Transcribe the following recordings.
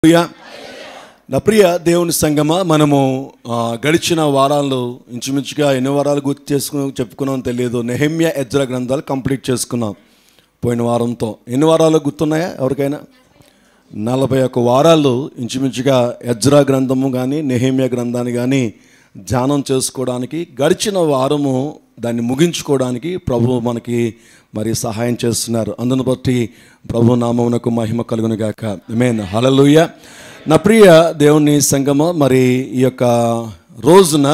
హల్లెలూయా. నా ప్రియ దేవుని సంగమా, మనము గడిచిన వారాల్లో ఇంచుమించుగా ఎన్ని వారాలు గుర్తు చెప్పుకున్నాం తెలియదు. నెహెమ్యా ఎజ్రా గ్రంథాలు కంప్లీట్ చేసుకున్నాం పోయిన వారంతో. ఎన్ని వారాలు గుర్తున్నాయా ఎవరికైనా? 41 వారాలు ఇంచుమించుగా ఎజ్రా గ్రంథము కానీ నెహెమ్యా గ్రంథాన్ని కానీ ధ్యానం చేసుకోవడానికి, గడిచిన వారము దాన్ని ముగించుకోవడానికి ప్రభు మనకి మరి సహాయం చేస్తున్నారు. అందును బట్టి ప్రభు నామమునకు మహిమ కలుగును గాక. ఆమేన్. హల్లెలూయా. నా ప్రియ దేవుని సంగమ, మరి ఈ యొక్క రోజున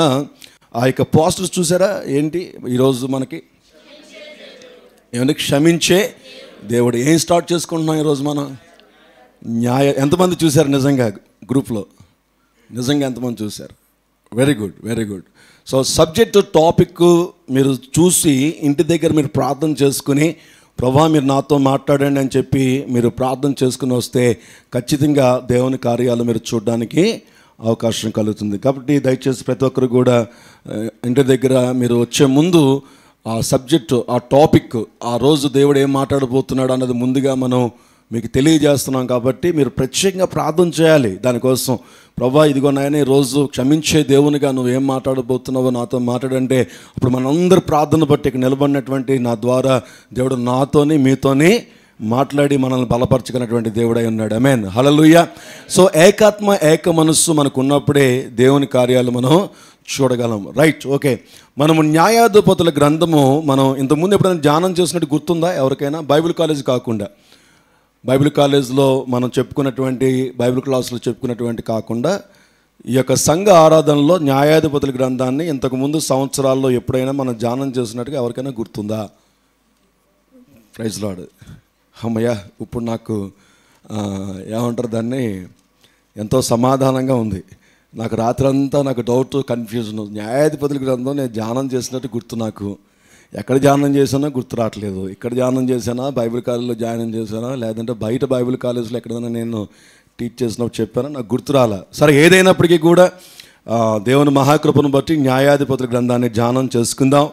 ఆ యొక్క పోస్టర్స్ చూసారా? ఏంటి ఈరోజు మనకి ఏమంటే క్షమించే దేవుడు. ఏం స్టార్ట్ చేసుకుంటున్నాం ఈరోజు మనం? ఎంతమంది చూశారు నిజంగా గ్రూప్లో? నిజంగా ఎంతమంది చూశారు? Very good, very good. So subject topic మీరు చూసి ఇంటి దగ్గర మీరు ప్రార్థన చేసుకుని, ప్రభా మీరు నాతో మాట్లాడండి అని చెప్పి మీరు ప్రార్థన చేసుకుని వస్తే ఖచ్చితంగా దేవుని కార్యాలు మీరు చూడడానికి అవకాశం కలుగుతుంది. కాబట్టి దయచేసి ప్రతి ఒక్కరు కూడా ఇంటి దగ్గర మీరు వచ్చే ముందు ఆ సబ్జెక్టు, ఆ టాపిక్, ఆ రోజు దేవుడు ఏం మాట్లాడబోతున్నాడు అన్నది ముందుగా మనం మీకు తెలియజేస్తున్నాం. కాబట్టి మీరు ప్రత్యేకంగా ప్రార్థన చేయాలి దానికోసం. ప్రభా ఇదిగో నాయన రోజు క్షమించే దేవునిగా నువ్వేం మాట్లాడబోతున్నావో నాతో మాట్లాడంటే అప్పుడు మనందరి ప్రార్థన బట్టి ఇక్కడ నిలబడినటువంటి నా ద్వారా దేవుడు నాతోని మీతోని మాట్లాడి మనల్ని బలపరచుకున్నటువంటి దేవుడై ఉన్నాడు. ఆమేన్. హల్లెలూయా. సో ఏకాత్మ ఏక మనస్సు మనకు ఉన్నప్పుడే దేవుని కార్యాలు మనం చూడగలం. Right, okay. మనము న్యాయాధిపతుల గ్రంథము మనం ఇంతకుముందు ఎప్పుడైనా ధ్యానం చేసినట్టు గుర్తుందా ఎవరికైనా? బైబిల్ కాలేజ్ కాకుండా, బైబిల్ కాలేజ్లో మనం చెప్పుకున్నటువంటి బైబిల్ క్లాసులో చెప్పుకున్నటువంటి కాకుండా ఈ యొక్క సంఘ ఆరాధనలో న్యాయాధిపతుల గ్రంథాన్ని ఇంతకుముందు సంవత్సరాల్లో ఎప్పుడైనా మనం ధ్యానం చేసినట్టుగా ఎవరికైనా గుర్తుందా? Praise Lord. అమ్మయ్య, ఇప్పుడు నాకు ఏమంటారు దాన్ని, ఎంతో సమాధానంగా ఉంది. నాకు రాత్రంతా నాకు డౌట్, కన్ఫ్యూజన్. న్యాయాధిపతుల గ్రంథం నేను ధ్యానం చేసినట్టు గుర్తు. నాకు ఎక్కడ ధ్యానం చేశానో గుర్తు రావట్లేదు. ఇక్కడ ధ్యానం చేశానా, బైబిల్ కాలేజ్లో ధ్యానం చేశానా, లేదంటే బయట బైబిల్ కాలేజ్లో ఎక్కడైనా నేను టీచ్ చేసినప్పుడు చెప్పానా, నాకు గుర్తు రాలా. సరే, ఏదైనప్పటికీ కూడా దేవుని మహాకృపను బట్టి న్యాయాధిపతుల గ్రంథాన్ని ధ్యానం చేసుకుందాం.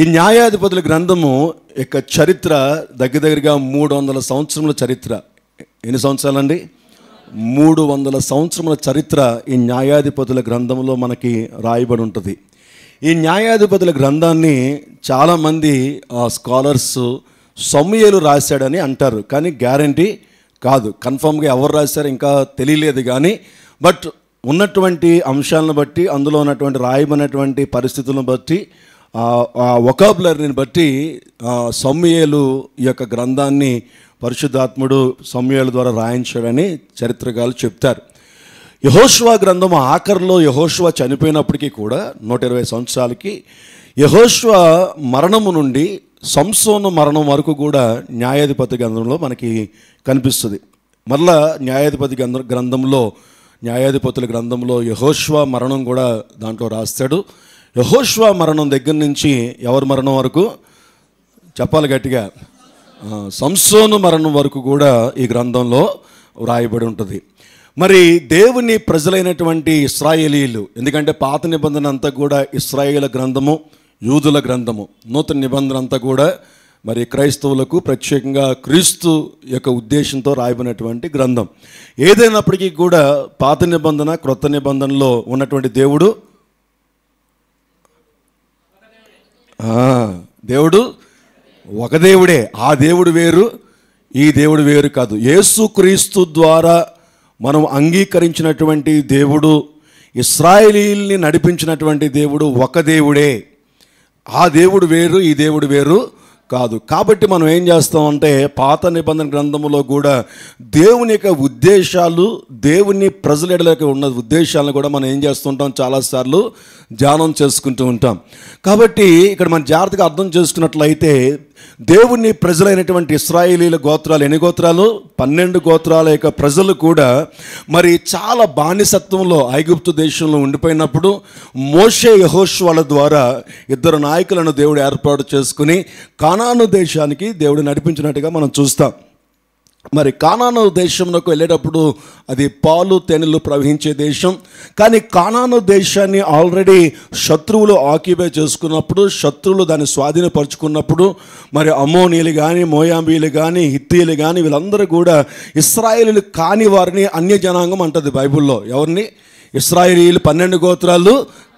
ఈ న్యాయాధిపతుల గ్రంథము యొక్క చరిత్ర దగ్గరగా 300 సంవత్సరముల చరిత్ర. ఎన్ని సంవత్సరాలండి? 300 సంవత్సరముల చరిత్ర ఈ న్యాయాధిపతుల గ్రంథంలో మనకి రాయబడి ఉంటుంది. ఈ న్యాయాధిపతుల గ్రంథాన్ని చాలామంది స్కాలర్స్ సమూయేలు రాశాడని అంటారు, కానీ గ్యారంటీ కాదు. కన్ఫర్మ్గా ఎవరు రాశారు ఇంకా తెలియలేదు. కానీ బట్ ఉన్నటువంటి అంశాలను బట్టి, అందులో ఉన్నటువంటి రాయబడినటువంటి పరిస్థితులను బట్టి, వొకాబులరీని బట్టి సమూయేలు ఈ యొక్క గ్రంథాన్ని పరిశుద్ధాత్ముడు సమూయేలు ద్వారా రాయించాడని చరిత్రకారులు చెప్తారు. యెహోషువ గ్రంథం ఆఖరిలో యెహోషువ చనిపోయినప్పటికీ కూడా 120 సంవత్సరాలకి యెహోషువ మరణము నుండి సంసోను మరణం వరకు కూడా న్యాయాధిపతి గ్రంథంలో మనకి కనిపిస్తుంది. మరలా న్యాయాధిపతుల గ్రంథంలో యెహోషువ మరణం కూడా దాంట్లో రాస్తాడు. యెహోషువ మరణం దగ్గర నుంచి ఎవరి మరణం వరకు చెప్పాలి గట్టిగా? సంసోను మరణం వరకు కూడా ఈ గ్రంథంలో వ్రాయబడి ఉంటుంది. మరి దేవుని ప్రజలైనటువంటి ఇశ్రాయేలీలు, ఎందుకంటే పాత నిబంధన అంతా కూడా ఇశ్రాయేలు గ్రంథము, యూదుల గ్రంథము. నూతన నిబంధన అంతా కూడా మరి క్రైస్తవులకు ప్రత్యేకంగా క్రీస్తు యొక్క ఉద్దేశంతో రాయబడినటువంటి గ్రంథం. ఏదైనప్పటికీ కూడా పాత నిబంధన క్రొత్త నిబంధనలో ఉన్నటువంటి దేవుడు ఒక దేవుడే. ఆ దేవుడు వేరు, ఈ దేవుడు వేరు కాదు. యేసుక్రీస్తు ద్వారా మనం అంగీకరించినటువంటి దేవుడు, ఇశ్రాయేలీల్ని నడిపించినటువంటి దేవుడు ఒక దేవుడే. ఆ దేవుడు వేరు, ఈ దేవుడు వేరు కాదు. కాబట్టి మనం ఏం చేస్తామంటే పాత నిబంధన గ్రంథంలో కూడా దేవుని యొక్క ఉద్దేశాలు, దేవుని ప్రజలకి ఉన్న ఉద్దేశాలను కూడా మనం ఏం చేస్తుంటాం, చాలాసార్లు ధ్యానం చేసుకుంటూ ఉంటాం. కాబట్టి ఇక్కడ మనం జాగ్రత్తగా అర్థం చేసుకున్నట్లయితే దేవుని ప్రజలైనటువంటి ఇశ్రాయేలీల గోత్రాలు ఎన్ని గోత్రాలు? 12 గోత్రాల యొక్క ప్రజలు కూడా మరి చాలా బానిసత్వంలో ఐగుప్తు దేశంలో ఉండిపోయినప్పుడు మోషే యెహోషువల ద్వారా 2 నాయకులను దేవుడు ఏర్పాటు చేసుకుని కానాను దేశానికి దేవుడు నడిపించినట్టుగా మనం చూస్తాం. మరి కానాను దేశంలోకి వెళ్ళేటప్పుడు అది పాలు తేనెలు ప్రవహించే దేశం. కానీ కానాను దేశాన్ని ఆల్రెడీ శత్రువులు ఆక్యుపై చేసుకున్నప్పుడు, శత్రువులు దాన్ని స్వాధీనపరుచుకున్నప్పుడు, మరి అమ్మోనీయులు కానీ, మోయాబీలు కానీ, హిత్తీయులు కానీ వీళ్ళందరూ కూడా ఇశ్రాయేలీలు కాని వారిని అన్యజనాంగం అంటది బైబిల్లో. ఎవరిని? ఇశ్రాయేలీలు 12 గోత్రాలు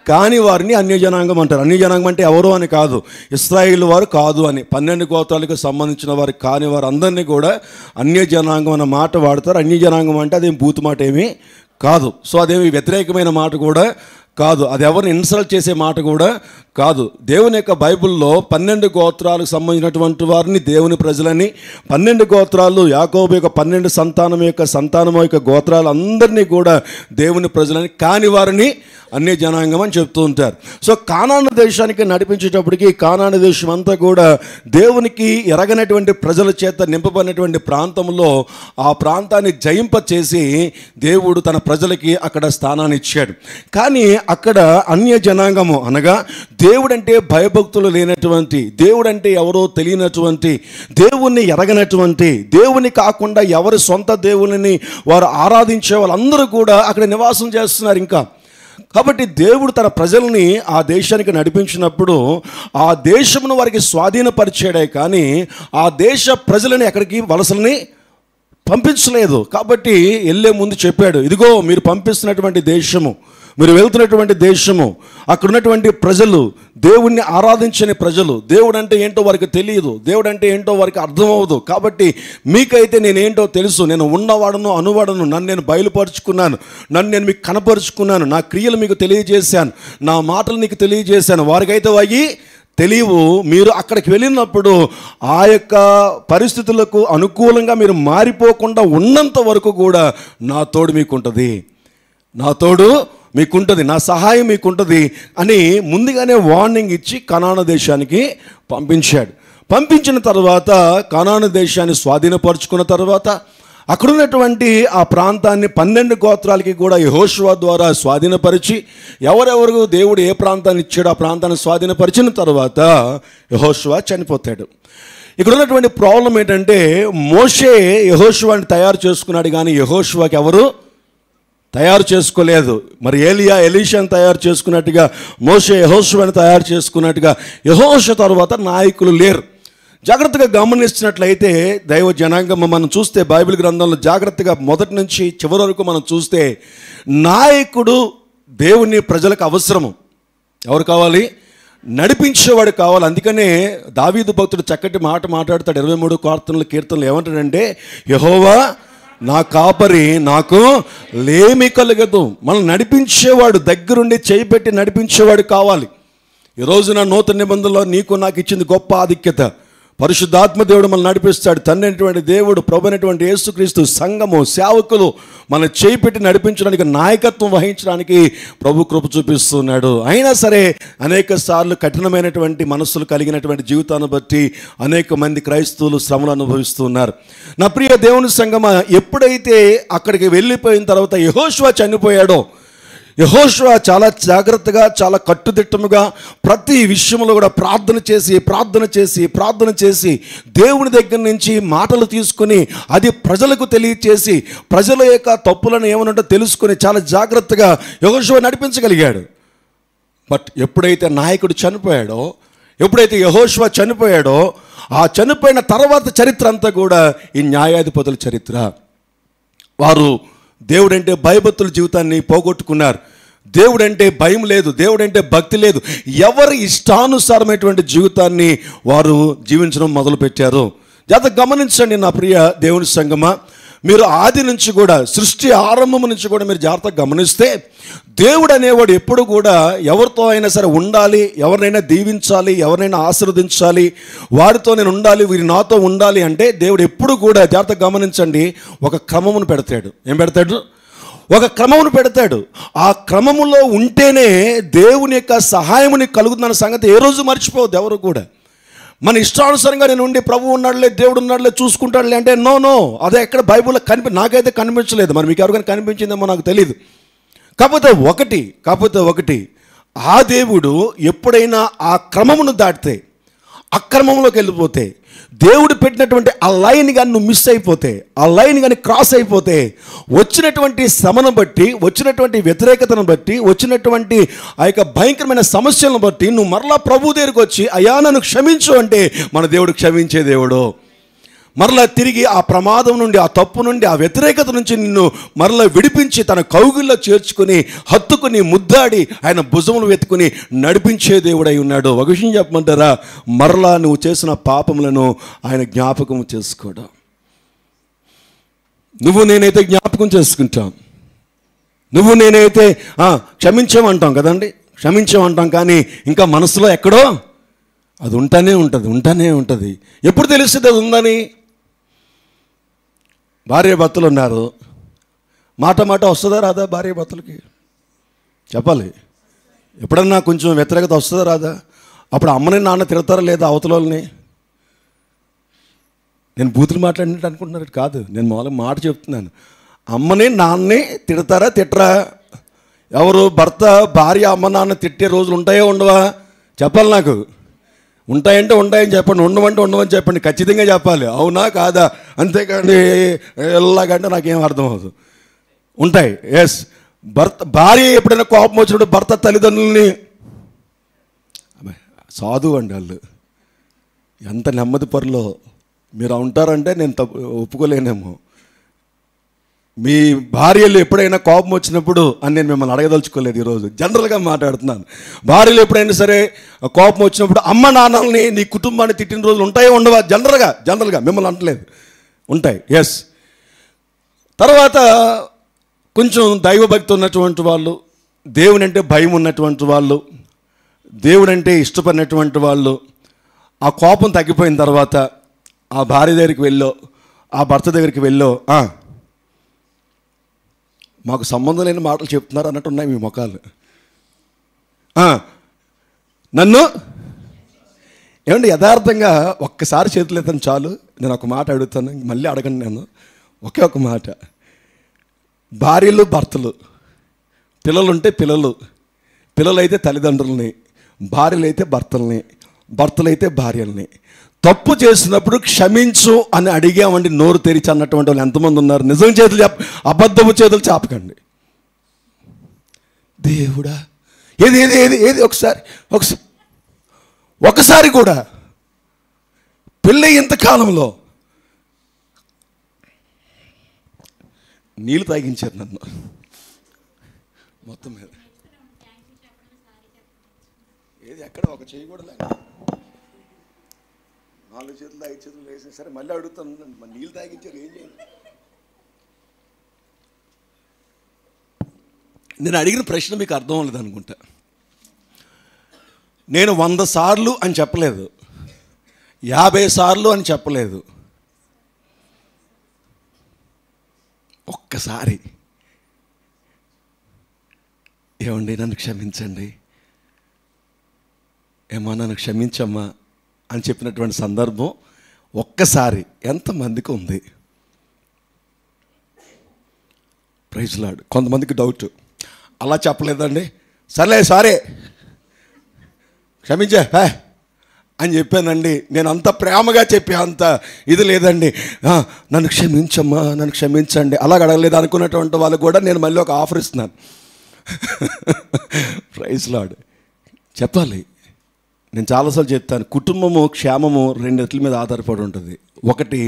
కాని వారిని అన్యజనాంగం అంటారు. అన్యజనాంగం అంటే ఎవరు అని కాదు, ఇశ్రాయేలు వారు కాదు అని. 12 గోత్రాలకు సంబంధించిన వారు కాని వారు అందరినీ కూడా అన్యజనాంగం అన్న మాట వాడతారు. అన్యజనాంగం అంటే అదేం బూతు మాట ఏమీ కాదు. సో అదేమి వ్యతిరేకమైన మాట కూడా కాదు, అది ఎవరిని ఇన్సల్ట్ చేసే మాట కూడా కాదు. దేవుని యొక్క బైబిల్లో 12 గోత్రాలకు సంబంధించినటువంటి వారిని దేవుని ప్రజలని, 12 గోత్రాలు యాకోబు యొక్క 12 సంతానం యొక్క గోత్రాలు అందరినీ కూడా దేవుని ప్రజలని, కాని వారిని అన్య జనాంగం అని చెప్తూ ఉంటారు. సో కానాను దేశానికి నడిపించేటప్పటికి కానాను దేశం అంతా కూడా దేవునికి ఎరగనటువంటి ప్రజల చేత నింపబడినటువంటి ప్రాంతంలో ఆ ప్రాంతాన్ని జయింపచేసి దేవుడు తన ప్రజలకి అక్కడ స్థానాన్ని ఇచ్చాడు. కానీ అక్కడ అన్య జనాంగము అనగా దేవుడంటే భయభక్తులు లేనటువంటి, దేవుడంటే ఎవరో తెలియనటువంటి, దేవుణ్ణి ఎరగనటువంటి, దేవుని కాకుండా ఎవరి సొంత దేవుని వారు ఆరాధించే వాళ్ళందరూ కూడా అక్కడ నివాసం చేస్తున్నారు ఇంకా. కాబట్టి దేవుడు తన ప్రజల్ని ఆ దేశానికి నడిపించినప్పుడు ఆ దేశమును వారికి స్వాధీనపరిచాడే కానీ ఆ దేశ ప్రజలని ఎక్కడికి వలసల్ని పంపించలేదు. కాబట్టి వెళ్ళే ముందు చెప్పాడు, ఇదిగో మీరు పంపిస్తున్నటువంటి దేశము, మీరు వెళ్తున్నటువంటి దేశము, అక్కడ ఉన్నటువంటి ప్రజలు దేవుణ్ణి ఆరాధించని ప్రజలు, దేవుడు అంటే ఏంటో వారికి తెలియదు, దేవుడు అంటే ఏంటో వారికి అర్థమవుదు. కాబట్టి మీకైతే నేనేంటో తెలుసు, నేను ఉన్నవాడను అనువాడను, నన్ను నేను బయలుపరుచుకున్నాను, నన్ను నేను మీకు కనపరుచుకున్నాను, నా క్రియలు మీకు తెలియజేశాను, నా మాటలు నీకు తెలియజేశాను. వారికైతే అవి తెలియవు. మీరు అక్కడికి వెళ్ళినప్పుడు ఆ యొక్క పరిస్థితులకు అనుకూలంగా మీరు మారిపోకుండా ఉన్నంత వరకు కూడా నా తోడు మీకుంటుంది, నా తోడు మీకుంటుంది, నా సహాయం మీకుంటుంది అని ముందుగానే వార్నింగ్ ఇచ్చి కనాను దేశానికి పంపించాడు. పంపించిన తర్వాత కనాను దేశాన్ని స్వాధీనపరుచుకున్న తర్వాత అక్కడున్నటువంటి ఆ ప్రాంతాన్ని 12 గోత్రాలకి కూడా యెహోషువ ద్వారా స్వాధీనపరిచి, ఎవరెవరు దేవుడు ఏ ప్రాంతాన్ని ఇచ్చాడో ఆ ప్రాంతాన్ని స్వాధీనపరిచిన తర్వాత యెహోషువ చనిపోతాడు. ఇక్కడ ఉన్నటువంటి ప్రాబ్లం ఏంటంటే మోషే యెహోషువని తయారు చేసుకున్నాడు కానీ యెహోషువకి ఎవరు తయారు చేసుకోలేదు. మరి ఏలియా ఎలీషాని తయారు చేసుకున్నట్టుగా మోషే యెహోషువని తయారు చేసుకున్నట్టుగా యెహోషువ తర్వాత నాయకులు లేరు. జాగ్రత్తగా గమనించినట్లయితే దైవ జనాంగం మనం చూస్తే బైబిల్ గ్రంథంలో జాగ్రత్తగా మొదటి నుంచి చివరి వరకు మనం చూస్తే నాయకుడు దేవుని ప్రజలకు అవసరము. ఎవరు కావాలి? నడిపించేవాడు కావాలి. అందుకనే దావీదు భక్తుడు చక్కటి మాట మాట్లాడతాడు 23 కీర్తనలు ఏమంటాడంటే, యెహోవా నా కాపరి, నాకు లేమి కలగదు. మనం నడిపించేవాడు, దగ్గరుండి చేయి పెట్టి నడిపించేవాడు కావాలి. ఈ రోజున నూతన నిబంధనలో నీకు నాకు ఇచ్చింది గొప్ప ఆధిక్యత. పరిశుద్ధాత్మ దేవుడు మనల్ని నడిపిస్తాడు. తండ్రి అయినటువంటి దేవుడు, ప్రభు అయినటువంటి యేసుక్రీస్తు, సంఘము, సేవకులు మన చేయి పెట్టి నడిపించడానికి, నాయకత్వం వహించడానికి ప్రభు కృప చూపిస్తున్నాడు. అయినా సరే అనేక సార్లు కఠినమైనటువంటి మనస్సులు కలిగినటువంటి జీవితాన్ని బట్టి అనేక మంది క్రైస్తవులు శ్రమలు అనుభవిస్తున్నారు. నా ప్రియ దేవుని సంఘమా, ఎప్పుడైతే అక్కడికి వెళ్ళిపోయిన తర్వాత యెహోషువ చనిపోయాడో, యెహోషువ చాలా జాగ్రత్తగా, చాలా కట్టుదిట్టముగా ప్రతి విషయంలో కూడా ప్రార్థన చేసి దేవుని దగ్గర నుంచి మాటలు తీసుకుని అది ప్రజలకు తెలియచేసి ప్రజల యొక్క తప్పులను ఏమనంటో తెలుసుకుని చాలా జాగ్రత్తగా యెహోషువ నడిపించగలిగాడు. బట్ ఎప్పుడైతే నాయకుడు చనిపోయాడో, ఎప్పుడైతే యెహోషువ చనిపోయాడో, ఆ చనిపోయిన తర్వాత చరిత్ర అంతా కూడా ఈ న్యాయాధిపతుల చరిత్ర. వారు దేవుడంటే భయభక్తుల జీవితాన్ని పోగొట్టుకున్నారు. దేవుడంటే భయం లేదు, దేవుడంటే భక్తి లేదు. ఎవరి ఇష్టానుసారమైనటువంటి జీవితాన్ని వారు జీవించడం మొదలుపెట్టారు. జాగ్రత్తగా గమనించండి నా ప్రియ దేవుని సంగమా, మీరు ఆది నుంచి కూడా, సృష్టి ఆరంభం నుంచి కూడా మీరు జాగ్రత్తగా గమనిస్తే దేవుడు అనేవాడు ఎప్పుడు కూడా ఎవరితో అయినా సరే ఉండాలి, ఎవరినైనా దీవించాలి, ఎవరినైనా ఆశీర్వదించాలి, వారితో నేను ఉండాలి, వీరి నాతో ఉండాలి అంటే దేవుడు ఎప్పుడు కూడా, జాగ్రత్తగా గమనించండి, ఒక క్రమమును పెడతాడు. ఏం పెడతాడు? ఒక క్రమమును పెడతాడు. ఆ క్రమములో ఉంటేనే దేవుని యొక్క సహాయముని కలుగుతున్న సంగతి ఏ రోజు మర్చిపోవద్దు ఎవరు కూడా. మన ఇష్టానుసారంగా నేను ఉండి ప్రభు ఉన్నాడులే, దేవుడు ఉన్నాడులే, చూసుకుంటాడులే అంటే నో, అదే ఎక్కడ బైబిల్లో నాకైతే కనిపించలేదు. మరి మీకు ఎవరికైనా కనిపించిందేమో నాకు తెలియదు. కాకపోతే ఒకటి, ఆ దేవుడు ఎప్పుడైనా ఆ క్రమమును దాటితే, అక్రమంలోకి వెళ్ళిపోతే, దేవుడు పెట్టినటువంటి ఆ లైన్ కానీ నువ్వు మిస్ అయిపోతే, ఆ లైన్ కానీ క్రాస్ అయిపోతే, వచ్చినటువంటి శ్రమను బట్టి, వచ్చినటువంటి వ్యతిరేకతను బట్టి, వచ్చినటువంటి ఆ యొక్క భయంకరమైన సమస్యలను బట్టి నువ్వు మరలా ప్రభు దగ్గరికి వచ్చి అయ్యా నన్ను క్షమించు అంటే మన దేవుడు క్షమించే దేవుడు. మరలా తిరిగి ఆ ప్రమాదం నుండి, ఆ తప్పు నుండి, ఆ వ్యతిరేకత నుంచి నిన్ను మరలా విడిపించి తన కౌగిల్లో చేర్చుకుని, హత్తుకుని, ముద్దాడి ఆయన భుజములు వెతుకుని నడిపించే దేవుడై ఉన్నాడు. ఒక విషయం చెప్పమంటారా, మరలా నువ్వు చేసిన పాపములను ఆయన జ్ఞాపకం చేసుకోవడం. నువ్వు నేనైతే జ్ఞాపకం చేసుకుంటాం, నువ్వు నేనైతే క్షమించామంటాం కదండి, క్షమించామంటాం. కానీ ఇంకా మనసులో ఎక్కడో అది ఉంటానే ఉంటుంది. ఎప్పుడు తెలుస్తుంది అది ఉందని? భార్య భర్తలు ఉన్నారు, మాట వస్తుందా రాదా? భార్య భర్తలకి చెప్పాలి. ఎప్పుడన్నా కొంచెం వ్యతిరేకత వస్తుందా రాదా? అప్పుడు అమ్మని నాన్న తిడతారా లేదా అవతలని? నేను బూతులు మాట్లాడినట్టు అనుకుంటున్నారు కాదు, నేను మామూలుగా మాట చెప్తున్నాను. అమ్మని నాన్నని తిట్టరా? ఎవరు? భర్త భార్య అమ్మ నాన్న తిట్టే రోజులు ఉంటాయో ఉండవా? చెప్పాలి. నాకు ఉంటాయంటే ఉంటాయని చెప్పండి, ఉండమంటే ఉండమని చెప్పండి, ఖచ్చితంగా చెప్పాలి. అవునా కాదా? అంతేకాండి ఎలాగంటే నాకేం అర్థం అవుతుంది. ఉంటాయి. ఎస్. భార్య ఎప్పుడైనా కోపం వచ్చినప్పుడు భర్త తల్లిదండ్రులని సాధువు అండి వాళ్ళు, ఎంత నెమ్మది పరులో మీరు ఉంటారంటే నేను ఒప్పుకోలేనేమో. మీ భార్యలు ఎప్పుడైనా కోపం వచ్చినప్పుడు అని నేను మిమ్మల్ని అడగదలుచుకోలేదు, ఈరోజు జనరల్గా మాట్లాడుతున్నాను. భార్యలు ఎప్పుడైనా సరే కోపం వచ్చినప్పుడు అమ్మ నాన్నల్ని, నీ కుటుంబాన్ని తిట్టిన రోజులు ఉంటాయో ఉండవా? జనరల్గా మిమ్మల్ని అంటలేదు, ఉంటాయి. ఎస్. తర్వాత కొంచెం దైవభక్తి ఉన్నటువంటి వాళ్ళు, దేవుని అంటే భయం ఉన్నటువంటి వాళ్ళు, దేవుడు అంటే ఇష్టపడినటువంటి వాళ్ళు, ఆ కోపం తగ్గిపోయిన తర్వాత ఆ భార్య దగ్గరికి వెళ్ళో, ఆ భర్త దగ్గరికి వెళ్ళో, మాకు సంబంధం లేని మాటలు చెప్తున్నారు అన్నట్టు ఉన్నాయి మీ ముఖాలు. నన్ను ఏమండి యథార్థంగా ఒక్కసారి చేతులు ఎత్తాను చాలు. నేను ఒక మాట అడుగుతాను, మళ్ళీ అడగండి. నేను ఒకే ఒక మాట. భార్యలు భర్తలు, పిల్లలుంటే పిల్లలైతే తల్లిదండ్రులని, భార్యలైతే భర్తలైతే భార్యల్ని. తప్పు చేసినప్పుడు క్షమించు అని అడిగామండి నోరు తెరిచి అన్నటువంటి వాళ్ళు ఎంతమంది ఉన్నారు? నిజం చేతులు అబద్ధపు చేతులు చాపకండి. దేవుడా ఏది ఒకసారి కూడా పెళ్ళి ఇంతకాలంలో నీళ్ళు తాగించారు నన్ను మొత్తం మీద. ఏది ఎక్కడ ఒక చెయ్యి కూడా లేక 4 చేతులు 5 చేతులు వేసిన సరే మళ్ళీ అడుగుతాను, నీళ్ళు తాగించారు ఏం చేయాలి? నేను అడిగిన ప్రశ్న మీకు అర్థం అవ్వలేదు అనుకుంటా. నేను 100 సార్లు అని చెప్పలేదు, 50 సార్లు అని చెప్పలేదు. ఒక్కసారి ఏమండి నన్ను క్షమించండి, నన్ను క్షమించమ్మా అని చెప్పినటువంటి సందర్భం ఒక్కసారి ఎంతమందికి ఉంది? Praise lord. కొంతమందికి డౌట్, అలా చెప్పలేదండి, సరే క్షమించే అని చెప్పానండి, నేను అంత ప్రేమగా చెప్పి అంత ఇది లేదండి, నన్ను క్షమించమ్మా నన్ను క్షమించండి అలాగ అడగలేదు అనుకున్నటువంటి వాళ్ళకు కూడా నేను మళ్ళీ ఒక ఆఫర్ ఇస్తున్నాను. Praise Lord. చెప్పాలి. నేను చాలాసార్లు చెప్తాను, కుటుంబము క్షేమము 2 రెట్ల మీద ఆధారపడి ఉంటుంది. 1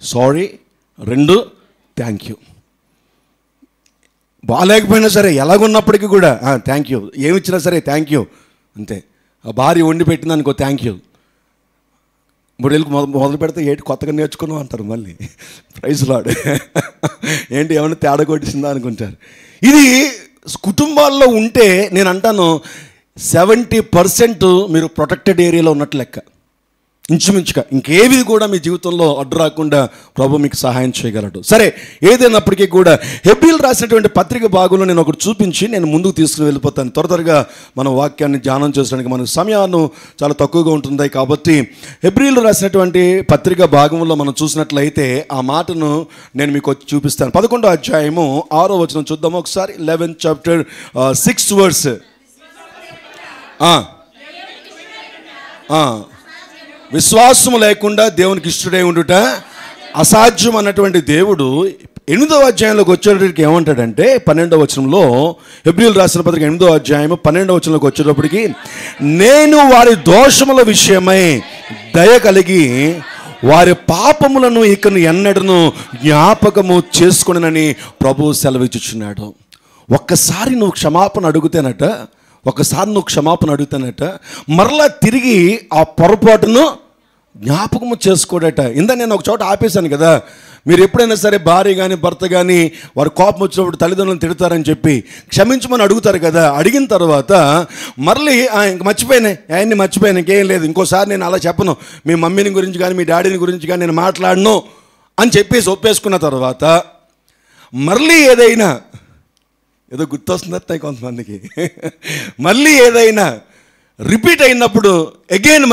సారీ, 2 థ్యాంక్ యూ. బాగాలేకపోయినా సరే ఎలాగున్నప్పటికీ కూడా థ్యాంక్ యూ, ఏమిచ్చినా సరే థ్యాంక్ యూ అంతే. ఆ భార్య వండి పెట్టింది అనుకో థ్యాంక్ యూ. 3 ఏళ్ళకి మొదలు పెడితే కొత్తగా నేర్చుకున్నాం అంటారు మళ్ళీ. Praise Lord. ఏంటి ఏమైనా తేడా కొట్టిందా అనుకుంటారు. ఇది కుటుంబాల్లో ఉంటే నేను అంటాను 70% మీరు ప్రొటెక్టెడ్ ఏరియాలో ఉన్నట్టు లెక్క. ఇంచుమించుగా ఇంకేవి కూడా మీ జీవితంలో అడ్డు రాకుండా ప్రభు మీకు సహాయం చేయగలడు. సరే, ఏదైనప్పటికీ కూడా హెబ్రీయులు రాసినటువంటి పత్రిక భాగంలో నేను ఒకటి చూపించి నేను ముందుకు తీసుకుని వెళ్ళిపోతాను. త్వరగా మన వాక్యాన్ని ధ్యానం చేసడానికి మనకు సమయాన్ని చాలా తక్కువగా ఉంటుంది కాబట్టి హెబ్రీయులు రాసినటువంటి పత్రిక భాగంలో మనం చూసినట్లయితే ఆ మాటను నేను మీకు వచ్చి చూపిస్తాను. 11వ అధ్యాయము 6వ వచనం చూద్దాము ఒకసారి. 11th chapter 6th verse. విశ్వాసము లేకుండా దేవునికి ఇష్టడై ఉండుట అసాధ్యం అన్నటువంటి దేవుడు 8వ అధ్యాయంలోకి వచ్చేటప్పటికి ఏమంటాడంటే 12వ వచనంలో, హెబ్రీయులకు రాసిన పత్రిక 8వ అధ్యాయం 12వ వచనంలోకి వచ్చేటప్పటికి, నేను వారి దోషముల విషయమై దయ కలిగి వారి పాపములను ఇకను ఎన్నడను జ్ఞాపకము చేసుకొనని ప్రభువు సెలవిచ్చుచున్నాడు. ఒక్కసారి నువ్వు క్షమాపణ అడుగుతానట, మరలా తిరిగి ఆ పొరపాటును జ్ఞాపకము చేసుకోడట. ఇందా నేను ఒక చోట ఆపేశాను కదా, మీరు ఎప్పుడైనా సరే భార్య కానీ భర్త కానీ వారి కోపం వచ్చినప్పుడు తల్లిదండ్రులను తిడతారని చెప్పి క్షమించమని అడుగుతారు కదా. అడిగిన తర్వాత మళ్ళీ ఇంక మర్చిపోయాను ఇంకేం లేదు, ఇంకోసారి నేను అలా చెప్పను, మీ మమ్మీని గురించి కానీ మీ డాడీని గురించి కానీ నేను మాట్లాడను అని చెప్పేసి ఒప్పేసుకున్న తర్వాత మళ్ళీ ఏదైనా ఏదో గుర్తొస్తుందట కొంతమందికి, మళ్ళీ ఏదైనా రిపీట్ అయినప్పుడు అగైన్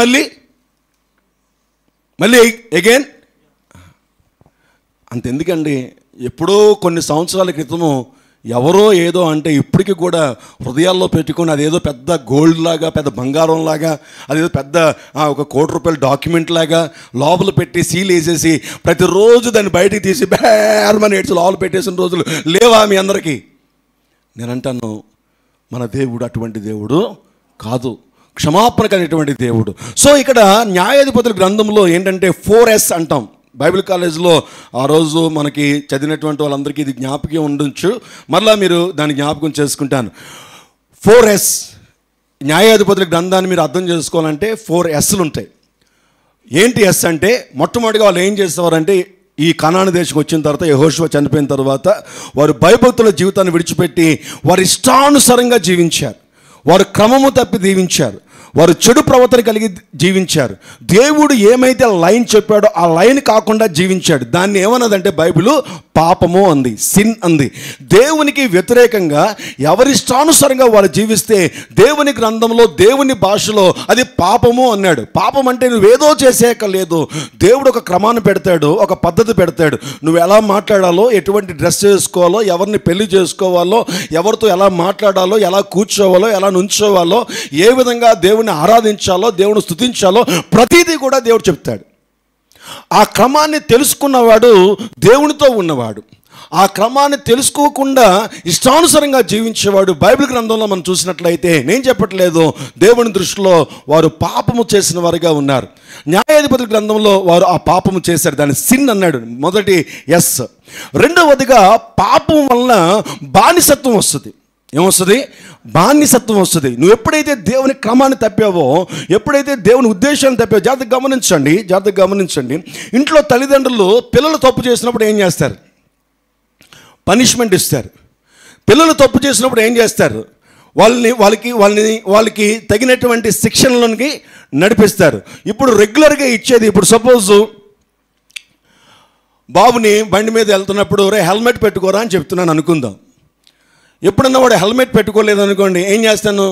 అంతెందుకండి. ఎప్పుడో కొన్ని సంవత్సరాల క్రితము ఎవరో ఏదో అంటే ఇప్పటికీ కూడా హృదయాల్లో పెట్టుకొని అదేదో పెద్ద గోల్డ్ లాగా, పెద్ద బంగారం లాగా, అదేదో పెద్ద ఒక ₹1,00,00,000 డాక్యుమెంట్ లాగా లోపల పెట్టి సీల్ వేసేసి ప్రతిరోజు దాన్ని బయటికి తీసి బేరమని ఏడ్చి లోపల పెట్టేసిన రోజులు లేవా మీ అందరికీ? నేనంటాను, మన దేవుడు అటువంటి దేవుడు కాదు, క్షమాపణ కలిగినటువంటి దేవుడు. సో ఇక్కడ న్యాయాధిపతుల గ్రంథంలో ఏంటంటే 4S అంటాం. బైబిల్ కాలేజ్లో ఆ రోజు మనకి చదివినటువంటి వాళ్ళందరికీ ఇది జ్ఞాపకం ఉండొచ్చు, మరలా మీరు దాన్ని జ్ఞాపకం చేసుకుంటాను. 4S న్యాయాధిపతుల గ్రంథాన్ని మీరు అర్థం చేసుకోవాలంటే 4Sలు ఉంటాయి. ఏంటి ఎస్ అంటే, మొట్టమొదటిగా వాళ్ళు ఏం చేసేవారంటే, ఈ కనాను దేశకు వచ్చిన తర్వాత యెహోషువ చనిపోయిన తర్వాత వారు భయభక్తుల జీవితాన్ని విడిచిపెట్టి వారి ఇష్టానుసారంగా జీవించారు, వారు క్రమము తప్పి జీవించారు, వారు చెడు ప్రవర్తన కలిగి జీవించారు. దేవుడు ఏమైతే లైన్ చెప్పాడో ఆ లైన్ కాకుండా జీవించాడు. దాన్ని ఏమన్నదంటే బైబిల్ పాపము అంది, సిన్ అంది. దేవునికి వ్యతిరేకంగా ఎవరిష్టానుసారంగా వారు జీవిస్తే దేవుని గ్రంథంలో దేవుని భాషలో అది పాపము అన్నాడు. పాపం అంటే నువ్వేదో చేసేక లేదు, దేవుడు ఒక క్రమాన్ని పెడతాడు, ఒక పద్ధతి పెడతాడు. నువ్వు ఎలా మాట్లాడాలో, ఎటువంటి డ్రెస్ చేసుకోవాలో, ఎవరిని పెళ్లి చేసుకోవాలో, ఎవరితో ఎలా మాట్లాడాలో, ఎలా కూర్చోవాలో, ఎలా నుంచోవాలో, ఏ విధంగా దేవుని ఆరాధించాలో, దేవుని స్తుతించాలో ప్రతిదీ కూడా దేవుడు చెప్తాడు. ఆ క్రమాన్ని తెలుసుకున్నవాడు దేవునితో ఉన్నవాడు. ఆ క్రమాన్ని తెలుసుకోకుండా ఇష్టానుసారంగా జీవించేవాడు బైబిల్ గ్రంథంలో మనం చూసినట్లయితే, నేను చెప్పట్లేదు, దేవుని దృష్టిలో వారు పాపము చేసిన వారుగా ఉన్నారు. న్యాయాధిపతుల గ్రంథంలో వారు ఆ పాపము చేశారు, దాన్ని సిన్ అన్నాడు. మొదటి ఎస్. రెండవదిగా పాపం వలన బానిసత్వం వస్తుంది. ఏమొస్తుంది? బానిసత్వం వస్తుంది. నువ్వు ఎప్పుడైతే దేవుని క్రమాన్ని తప్పావో, ఎప్పుడైతే దేవుని ఉద్దేశాన్ని తప్పావో, జాగ్రత్తగా గమనించండి. ఇంట్లో తల్లిదండ్రులు పిల్లలు తప్పు చేసినప్పుడు ఏం చేస్తారు? పనిష్మెంట్ ఇస్తారు. పిల్లలు తప్పు చేసినప్పుడు ఏం చేస్తారు? వాళ్ళకి తగినటువంటి శిక్షణలోనికి నడిపిస్తారు. ఇప్పుడు రెగ్యులర్గా ఇచ్చేది, ఇప్పుడు సపోజు బాబుని బండి మీద వెళ్తున్నప్పుడు హెల్మెట్ పెట్టుకోరా అని చెప్తున్నాను అనుకుందాం. ఎప్పుడన్నా వాడు హెల్మెట్ పెట్టుకోలేదు అనుకోండి, ఏం చేస్తాను?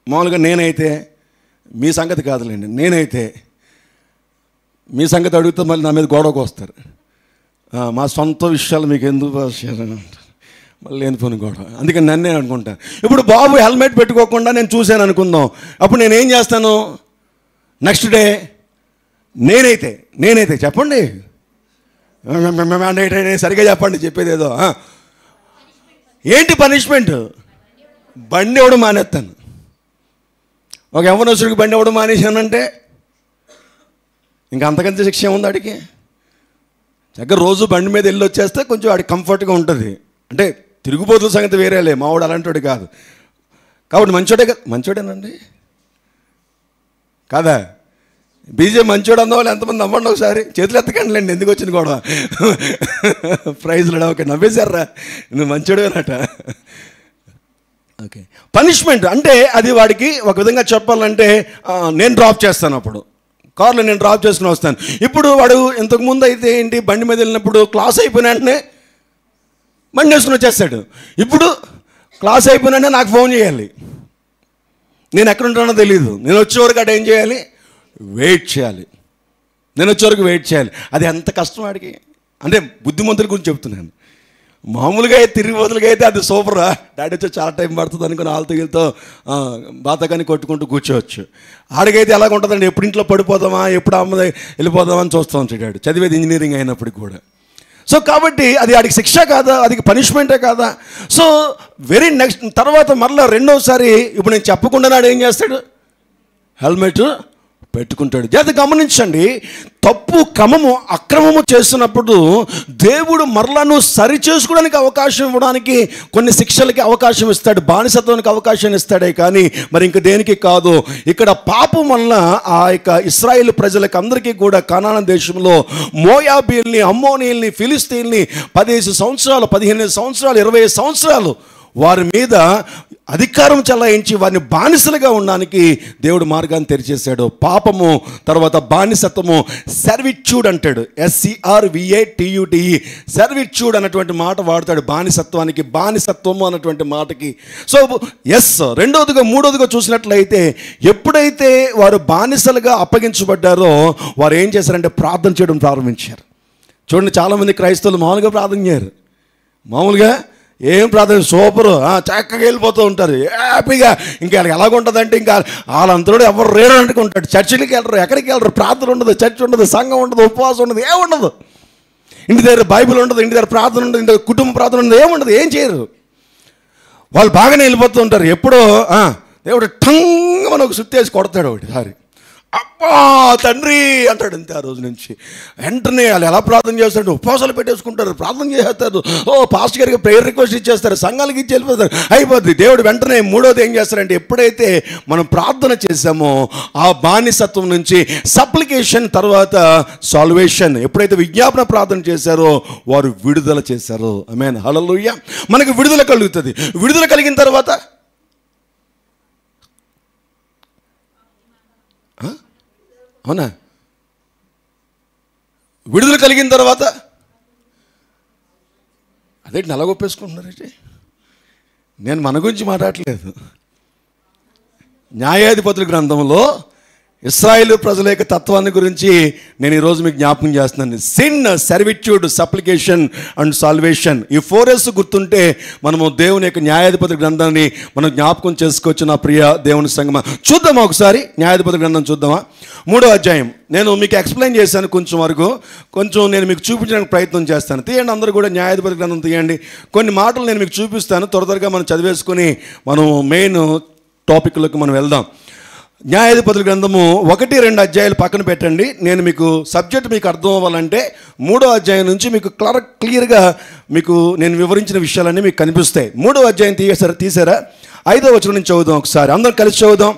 మామూలుగా నేనైతే, మీ సంగతి కాదులేండి, నేనైతే మీ సంగతి అడిగితే మళ్ళీ నా మీద గొడవకు వస్తారు. మా సొంత విషయాలు మీకు ఎందుకు మళ్ళీ లేనిపోని గొడవ, అందుకని నన్నే అనుకుంటాను. ఇప్పుడు బాబు హెల్మెట్ పెట్టుకోకుండా నేను చూశాను అనుకుందాం, అప్పుడు నేనేం చేస్తాను? నెక్స్ట్ డే నేనైతే చెప్పండి, సరిగ్గా చెప్పండి, చెప్పేది ఏదో. ఏంటి పనిష్మెంట్? బండి ఎవడు మానేస్తాను. ఒక యవ్వనస్తుడికి బండి ఎవడు మానేశానంటే ఇంకా అంతకంటే శిక్ష ఏముంది వాడికి? చక్కగా రోజు బండి మీద వెళ్ళి వచ్చేస్తే కొంచెం వాడికి కంఫర్ట్గా ఉంటుంది. అంటే తిరుగుబోతుల సంగతి వేరేలే, మావాడు అలాంటి కాదు కాబట్టి మంచోడేనండి కాదా? బీజే మంచోడు అన్నవాళ్ళు ఎంతమంది నవ్వండి ఒకసారి, చేతులు ఎత్తకండిలేండి, ఎందుకు వచ్చింది గొడవ? ప్రైజ్లు ఓకే, నవ్వేశారా, నువ్వు మంచోడేనట. ఓకే, పనిష్మెంట్ అంటే అది వాడికి ఒక విధంగా చెప్పాలంటే, నేను డ్రాప్ చేస్తాను, అప్పుడు కార్లో నేను డ్రాప్ చేసుకుని వస్తాను. ఇప్పుడు వాడు ఇంతకుముందు అయితే ఏంటి, బండి మీద వెళ్ళినప్పుడు క్లాస్ అయిపోయిన వెంటనే బండి వేసుకుని వచ్చేస్తాడు. ఇప్పుడు క్లాస్ అయిపోయిన వెంటనే నాకు ఫోన్ చేయాలి, నేను ఎక్కడ ఉంటానో తెలియదు, నేను వచ్చేవరకు అటు ఏం చేయాలి? వెయిట్ చేయాలి. నేను వచ్చేవరకు వెయిట్ చేయాలి. అది ఎంత కష్టం వాడికి. అంటే బుద్ధిమంతుల గురించి చెప్తున్నాను. మామూలుగా తిరిగిపోతులుగా అయితే అది సూపరా, డాడీ వచ్చి చాలా టైం పడుతుంది అనుకుని వాళ్ళతో వీళ్ళతో బాతకాన్ని కొట్టుకుంటూ కూర్చోవచ్చు. ఆడికైతే ఎలాగ ఉంటుందండి, ఎప్పుడు ఇంట్లో పడిపోదామా, ఎప్పుడు అమ్మ వెళ్ళిపోదామా అని చూస్తూ ఉంటాడు డాడీ, చదివేది ఇంజనీరింగ్ అయినప్పటికి కూడా. సో కాబట్టి అది ఆడికి శిక్ష కాదా, అది పనిష్మెంటే కాదా? సో వెరీ నెక్స్ట్ తర్వాత మరలా రెండోసారి ఇప్పుడు నేను చెప్పకుండా నాడు ఏం చేస్తాడు, హెల్మెట్ పెట్టుకుంటాడు. జాగ్రత్త గమనించండి, తప్పు క్రమము అక్రమము చేస్తున్నప్పుడు దేవుడు మరలా నువ్వు సరి చేసుకోవడానికి అవకాశం ఇవ్వడానికి కొన్ని శిక్షలకి అవకాశం ఇస్తాడు, బానిసత్వానికి అవకాశం ఇస్తాడే కానీ మరి ఇంక దేనికి కాదు. ఇక్కడ పాపం వల్ల ఆ యొక్క ఇశ్రాయేల్ ప్రజలకు అందరికీ కూడా కనాను దేశంలో మోయాబీల్ని, అమ్మోనీల్ని, ఫిలిస్తీన్ని 15 సంవత్సరాలు, 15 సంవత్సరాలు, 20 సంవత్సరాలు వారి మీద అధికారం చెలాయించి వారిని బానిసలుగా ఉండడానికి దేవుడు మార్గాన్ని తెరిచేశాడు. పాపము, తర్వాత బానిసత్వము, సర్విట్యూడ్ అంటాడు, SERVATUDE, సర్విట్యూడ్ అన్నటువంటి మాట వాడతాడు బానిసత్వానికి, బానిసత్వము అన్నటువంటి మాటకి. సో రెండోదిగా మూడోదిగా చూసినట్లయితే ఎప్పుడైతే వారు బానిసలుగా అప్పగించబడ్డారో వారు ఏం చేశారంటే ప్రార్థన చేయడం ప్రారంభించారు. చూడండి, చాలామంది క్రైస్తవులు మామూలుగా ప్రార్థన చేయరు, మామూలుగా ఏం ప్రార్థన సూపరు చక్కగా వెళ్ళిపోతూ ఉంటారు హ్యాపీగా. ఇంకా ఎలాగుంటుందంటే ఇంకా వాళ్ళంతలో ఎవరు రేరు అనుకుంటాడు, చర్చిలకి వెళ్ళరు, ఎక్కడికి వెళ్ళరు, ప్రార్థన ఉండదు, చర్చ్ ఉండదు, సంఘం ఉండదు, ఉపవాసం ఉండదు, ఏముండదు, ఇంటి దగ్గర బైబిల్ ఉండదు, ఇంటి దగ్గర ప్రార్థన ఉండదు, ఇంటి దగ్గర కుటుంబ ప్రార్థన ఉండదు, ఏముండదు, ఏం చేయరు. వాళ్ళు బాగానే వెళ్ళిపోతూ ఉంటారు. ఎప్పుడో దేవుడు టంగ్ అని ఒక సుత్తేసి కొడతాడు ఒకటిసారి, అబ్బా తండ్రి అంటాడు. అంతే ఆ రోజు నుంచి వెంటనే వాళ్ళు ఎలా ప్రార్థన చేస్తాడు, ఉపవాసాలు పెట్టేసుకుంటారు, ప్రార్థన చేస్తారు, పాస్టర్ గారికి ప్రేయర్ రిక్వెస్ట్ ఇచ్చేస్తారు, సంఘాలకి ఇచ్చి వెళ్ళిపోతారు, అయిపోద్ది. దేవుడు వెంటనే మూడోది ఏం చేస్తారంటే ఎప్పుడైతే మనం ప్రార్థన చేసామో ఆ బానిసత్వం నుంచి సప్లికేషన్, తర్వాత సాల్వేషన్, ఎప్పుడైతే విజ్ఞాపన ప్రార్థన చేశారో వారు విడుదల చేశారు. ఆమేన్, హల్లెలూయా. మనకు విడుదల కలుగుతుంది. విడుదల కలిగిన తర్వాత అవునా, విడుదల కలిగిన తర్వాత అదే నలగొప్పేసుకుంటున్నారంటే నేను మన గురించి మాట్లాడట్లేదు. న్యాయాధిపతుల గ్రంథంలో ఇశ్రాయేలు ప్రజల యొక్క తత్వాన్ని గురించి నేను ఈరోజు మీకు జ్ఞాపకం చేస్తున్నాను. Sin, servitude, supplication and salvation, ఈ 4S గుర్తుంటే మనము దేవుని యొక్క న్యాయాధిపతుల గ్రంథాన్ని మనం జ్ఞాపకం చేసుకోవచ్చు. నా ప్రియ దేవుని సంగమా, చూద్దామా ఒకసారి న్యాయాధిపతుల గ్రంథం చూద్దామా, 3వ అధ్యాయం. నేను మీకు ఎక్స్ప్లెయిన్ చేశాను కొంచెం వరకు, కొంచెం నేను మీకు చూపించడానికి ప్రయత్నం చేస్తాను. తీయండి, అందరూ కూడా న్యాయాధిపతుల గ్రంథం తీయండి. కొన్ని మాటలు నేను మీకు చూపిస్తాను, త్వరగా మనం చదివేసుకొని మనం మెయిన్ టాపిక్లోకి మనం వెళ్దాం. న్యాయాధిపతుల గ్రంథము 1-2 అధ్యాయాలు పక్కన పెట్టండి. నేను మీకు సబ్జెక్ట్ మీకు అర్థం అవ్వాలంటే 3వ అధ్యాయం నుంచి మీకు క్లియర్గా మీకు నేను వివరించిన విషయాలన్నీ మీకు కనిపిస్తాయి. 3వ అధ్యాయం తీసారా? 5వ వచనం నుంచి చదువుదాం ఒకసారి, అందరం కలిసి చదువుదాం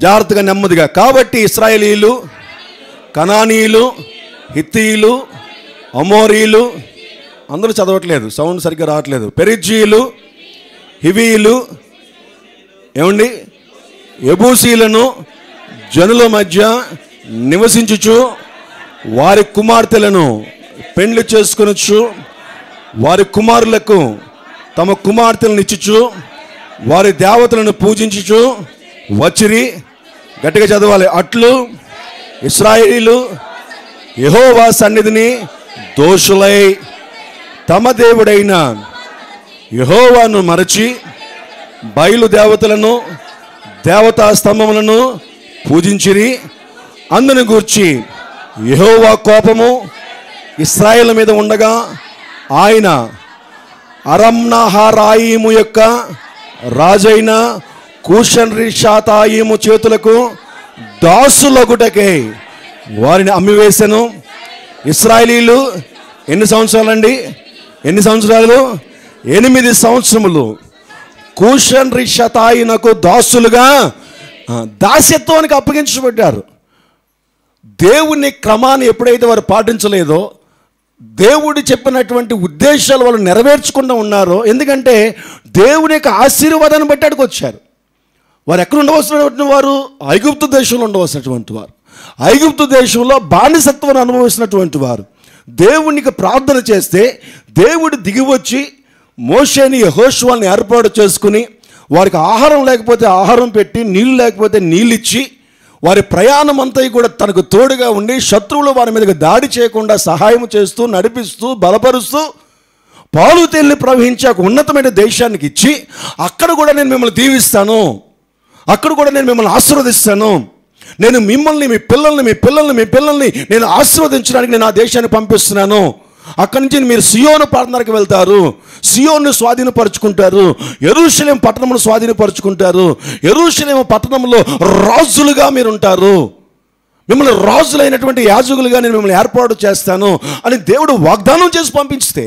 జాగ్రత్తగా, నెమ్మదిగా. కాబట్టి ఇశ్రాయేలీలు, కనానీయులు, హిత్తీయులు, అమోరీలు, అందరూ చదవట్లేదు, సౌండ్ సరిగ్గా రావట్లేదు, పెరిజ్జీయులు, హివీయులు, ఏమండి, యెబూసీలను జనుల మధ్య నివసించుచు వారి కుమార్తెలను పెండ్లి చేసుకొనొచ్చు, వారి కుమారులకు తమ కుమార్తెలను ఇచ్చుచు వారి దేవతలను పూజించుచు వచ్చిరి. గట్టిగా చదవాలి. అట్లు ఇశ్రాయేలీలు యెహోవా సన్నిధిని దోషులై తమ దేవుడైన యెహోవాను మరచి బయలు దేవతలను, దేవతా స్తంభములను పూజించిరి. అందును గూర్చి యెహోవా కోపము ఇశ్రాయేల్ మీద ఉండగా ఆయన అరమ్నహరాయిము యొక్క రాజైన కూషన్రిషాతాయిము చేతులకు దాసులగుటకై వారిని అమ్మివేసెను. ఇశ్రాయేలీలు ఎన్ని సంవత్సరాలండి? ఎన్ని సంవత్సరాలు? 8 సంవత్సరములు కూషన్రిషాతాయినకు దాసులుగా దాస్యత్వానికి అప్పగించబడ్డారు. దేవుని క్రమాన్ని ఎప్పుడైతే వారు పాటించలేదో, దేవుడు చెప్పినటువంటి ఉద్దేశాలు వాళ్ళు నెరవేర్చకుండా ఉన్నారో, ఎందుకంటే దేవుని యొక్క ఆశీర్వాదాన్ని బట్టి అక్కడికి వచ్చారు. వారు ఎక్కడ ఉండవలసినటువంటి వారు? ఐగుప్తు దేశంలో ఉండవలసినటువంటి వారు, ఐగుప్తు దేశంలో బానిసత్వం అనుభవిస్తున్నటువంటి వారు. దేవునికి ప్రార్థన చేస్తే దేవుడు దిగివచ్చి మోషేని, యెహోషువని ఏర్పాటు చేసుకుని వారికి ఆహారం లేకపోతే ఆహారం పెట్టి, నీళ్ళు లేకపోతే నీళ్ళు ఇచ్చి, వారి ప్రయాణం అంతా కూడా తనకు తోడుగా ఉండి శత్రువులు వారి మీదకి దాడి చేయకుండా సహాయం చేస్తూ, నడిపిస్తూ, బలపరుస్తూ పాలు తేలిని ప్రవహించే ఒక ఉన్నతమైన దేశానికి ఇచ్చి అక్కడ కూడా నేను మిమ్మల్ని దీవిస్తాను, అక్కడ కూడా నేను మిమ్మల్ని ఆశీర్వదిస్తాను, నేను మిమ్మల్ని మీ పిల్లల్ని నేను ఆశీర్వదించడానికి నేను ఆ దేశాన్ని పంపిస్తున్నాను. అక్కడి నుంచి మీరు సియోను పట్టణానికి వెళ్తారు, సియోను స్వాధీనపరుచుకుంటారు, యెరూషలేము పట్టణమును స్వాధీనపరుచుకుంటారు, యెరూషలేము పట్టణంలో రాజులుగా మీరు ఉంటారు, మిమ్మల్ని రాజులైనటువంటి యాజకులుగా నేను మిమ్మల్ని ఏర్పాటు చేస్తాను అని దేవుడు వాగ్దానం చేసి పంపిస్తే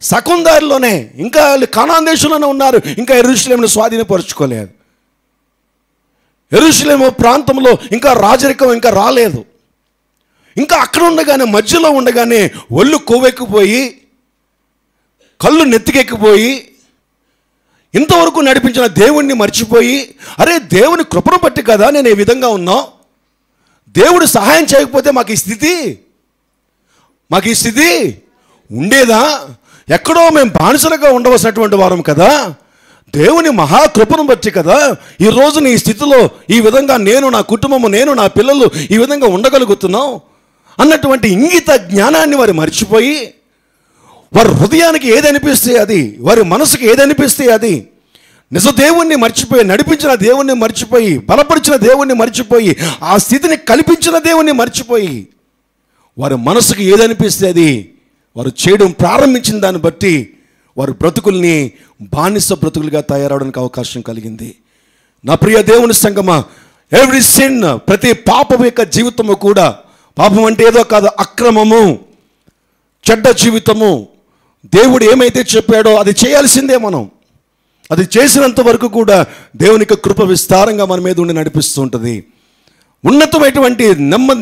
సగం దారిలోనే ఇంకా కనాన్ దేశంలోనే ఉన్నారు, ఇంకా యెరూషలేమును స్వాధీనపరుచుకోలేదు. యెరూషలేము ప్రాంతంలో ఇంకా రాజరికం ఇంకా రాలేదు. ఇంకా అక్కడ ఉండగానే మధ్యలో ఉండగానే ఒళ్ళు కొవ్వెక్కిపోయి కళ్ళు నెత్తికెక్కిపోయి ఇంతవరకు నడిపించిన దేవుణ్ణి మర్చిపోయి, అరే దేవుని కృపను బట్టి కదా నేను ఈ విధంగా ఉన్నా, దేవుడు సహాయం చేయకపోతే మాకు ఈ స్థితి ఉండేదా, ఎక్కడో మేము బానిసలుగా ఉండవలసినటువంటి వారం కదా, దేవుని మహాకృపను బట్టి కదా ఈరోజు నీ స్థితిలో ఈ విధంగా నేను, నా కుటుంబము, నేను, నా పిల్లలు ఈ విధంగా ఉండగలుగుతున్నాం అన్నటువంటి ఇంగిత జ్ఞానాన్ని వారు మర్చిపోయి, వారి హృదయానికి ఏదనిపిస్తే అది, వారి మనసుకి ఏదనిపిస్తే అది, నిజ దేవుణ్ణి మర్చిపోయి, నడిపించిన దేవుణ్ణి మర్చిపోయి, బలపరిచిన దేవుణ్ణి మర్చిపోయి, ఆ స్థితిని కల్పించిన దేవుణ్ణి మర్చిపోయి, వారి మనసుకి ఏదనిపిస్తే అది వారు చేయడం ప్రారంభించిన దాన్ని బట్టి వారి బ్రతుకుల్ని బానిస బ్రతుకులుగా తయారవడానికి అవకాశం కలిగింది. నా ప్రియ దేవుని సంగమా, ఎవ్రీ సిన్, ప్రతి పాపం యొక్క జీవితము కూడా, పాపం అంటే ఏదో కాదు, అక్రమము, చెడ్డ జీవితము, దేవుడు ఏమైతే చెప్పాడో అది చేయాల్సిందే. మనం అది చేసినంత వరకు కూడా దేవునికి కృప విస్తారంగా మన మీద ఉండి నడిపిస్తూ ఉంటుంది. ఉన్నతమైనటువంటి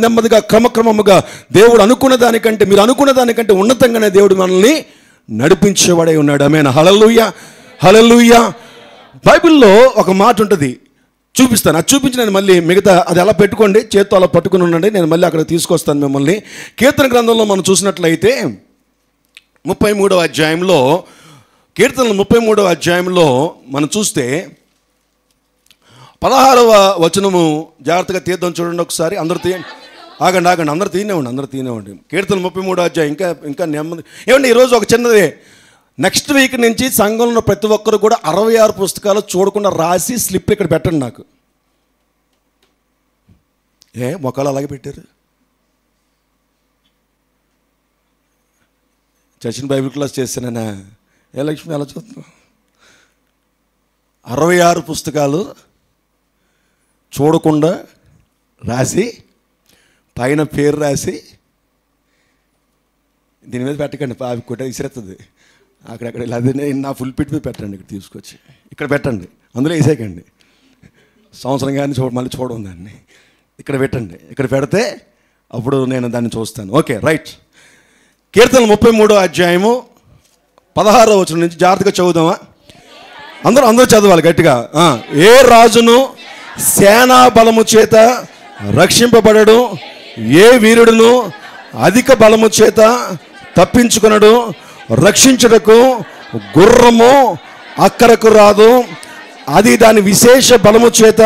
నెమ్మదిగా క్రమక్రమముగా దేవుడు అనుకున్న దానికంటే, మీరు అనుకున్న దానికంటే ఉన్నతంగానే దేవుడు మనల్ని నడిపించేవాడై ఉన్నాడు. ఆమేన్. హల్లెలూయా, హల్లెలూయా. బైబిల్లో ఒక మాట ఉంటుంది, చూపిస్తాను. అది చూపించి నేను మళ్ళీ మిగతా అది అలా పెట్టుకోండి, చేత్తో అలా పట్టుకుని ఉండండి, నేను మళ్ళీ అక్కడ తీసుకొస్తాను మిమ్మల్ని. కీర్తన గ్రంథంలో మనం చూసినట్లయితే 33వ అధ్యాయంలో, కీర్తనలు 33వ అధ్యాయంలో మనం చూస్తే 16వ వచనము జాగ్రత్తగా తీద్దాం, చూడండి ఒకసారి. అందరూ తీయండి, ఆగండి, అందరూ తీనేవ్వండి. కీర్తన 33వ అధ్యాయం ఇంకా నెమ్మది. ఏమండి, ఈరోజు ఒక చిన్నదే, నెక్స్ట్ వీక్ నుంచి సంఘంలో ఉన్న ప్రతి ఒక్కరు కూడా 66 పుస్తకాలు చూడకుండా రాసి స్లిప్ ఇక్కడ పెట్టండి నాకు. మొక్కలు అలాగే పెట్టారు. చర్చిని బైబిల్ క్లాస్ చేశానన్నా, లక్ష్మి అలా చూస్తున్నాం. 66 పుస్తకాలు చూడకుండా రాసి పైన పేరు రాసి దీని మీద పెట్టకండి, అవి కొట్ట విసిరెత్తది. అక్కడక్కడ ఇలా నా ఫుల్ పిట్ మీద పెట్టండి, ఇక్కడ తీసుకొచ్చి ఇక్కడ పెట్టండి, అందులో వేసేయకండి. సంవత్సరం కానీ మళ్ళీ చూడడం దాన్ని ఇక్కడ పెట్టండి. ఇక్కడ పెడితే అప్పుడు నేను దాన్ని చూస్తాను. Okay, right. కీర్తన 33వ అధ్యాయము 16వ వచనం నుంచి జాగ్రత్తగా చదువుదామా? అందరూ చదవాలి గట్టిగా. ఏ రాజును సేనా బలము చేత రక్షింపబడడు, ఏ వీరుడును అధిక బలము చేత తప్పించుకొనడు, రక్షించుటకు గుర్రము అక్కరకు రాదు, అది దాని విశేష బలము చేత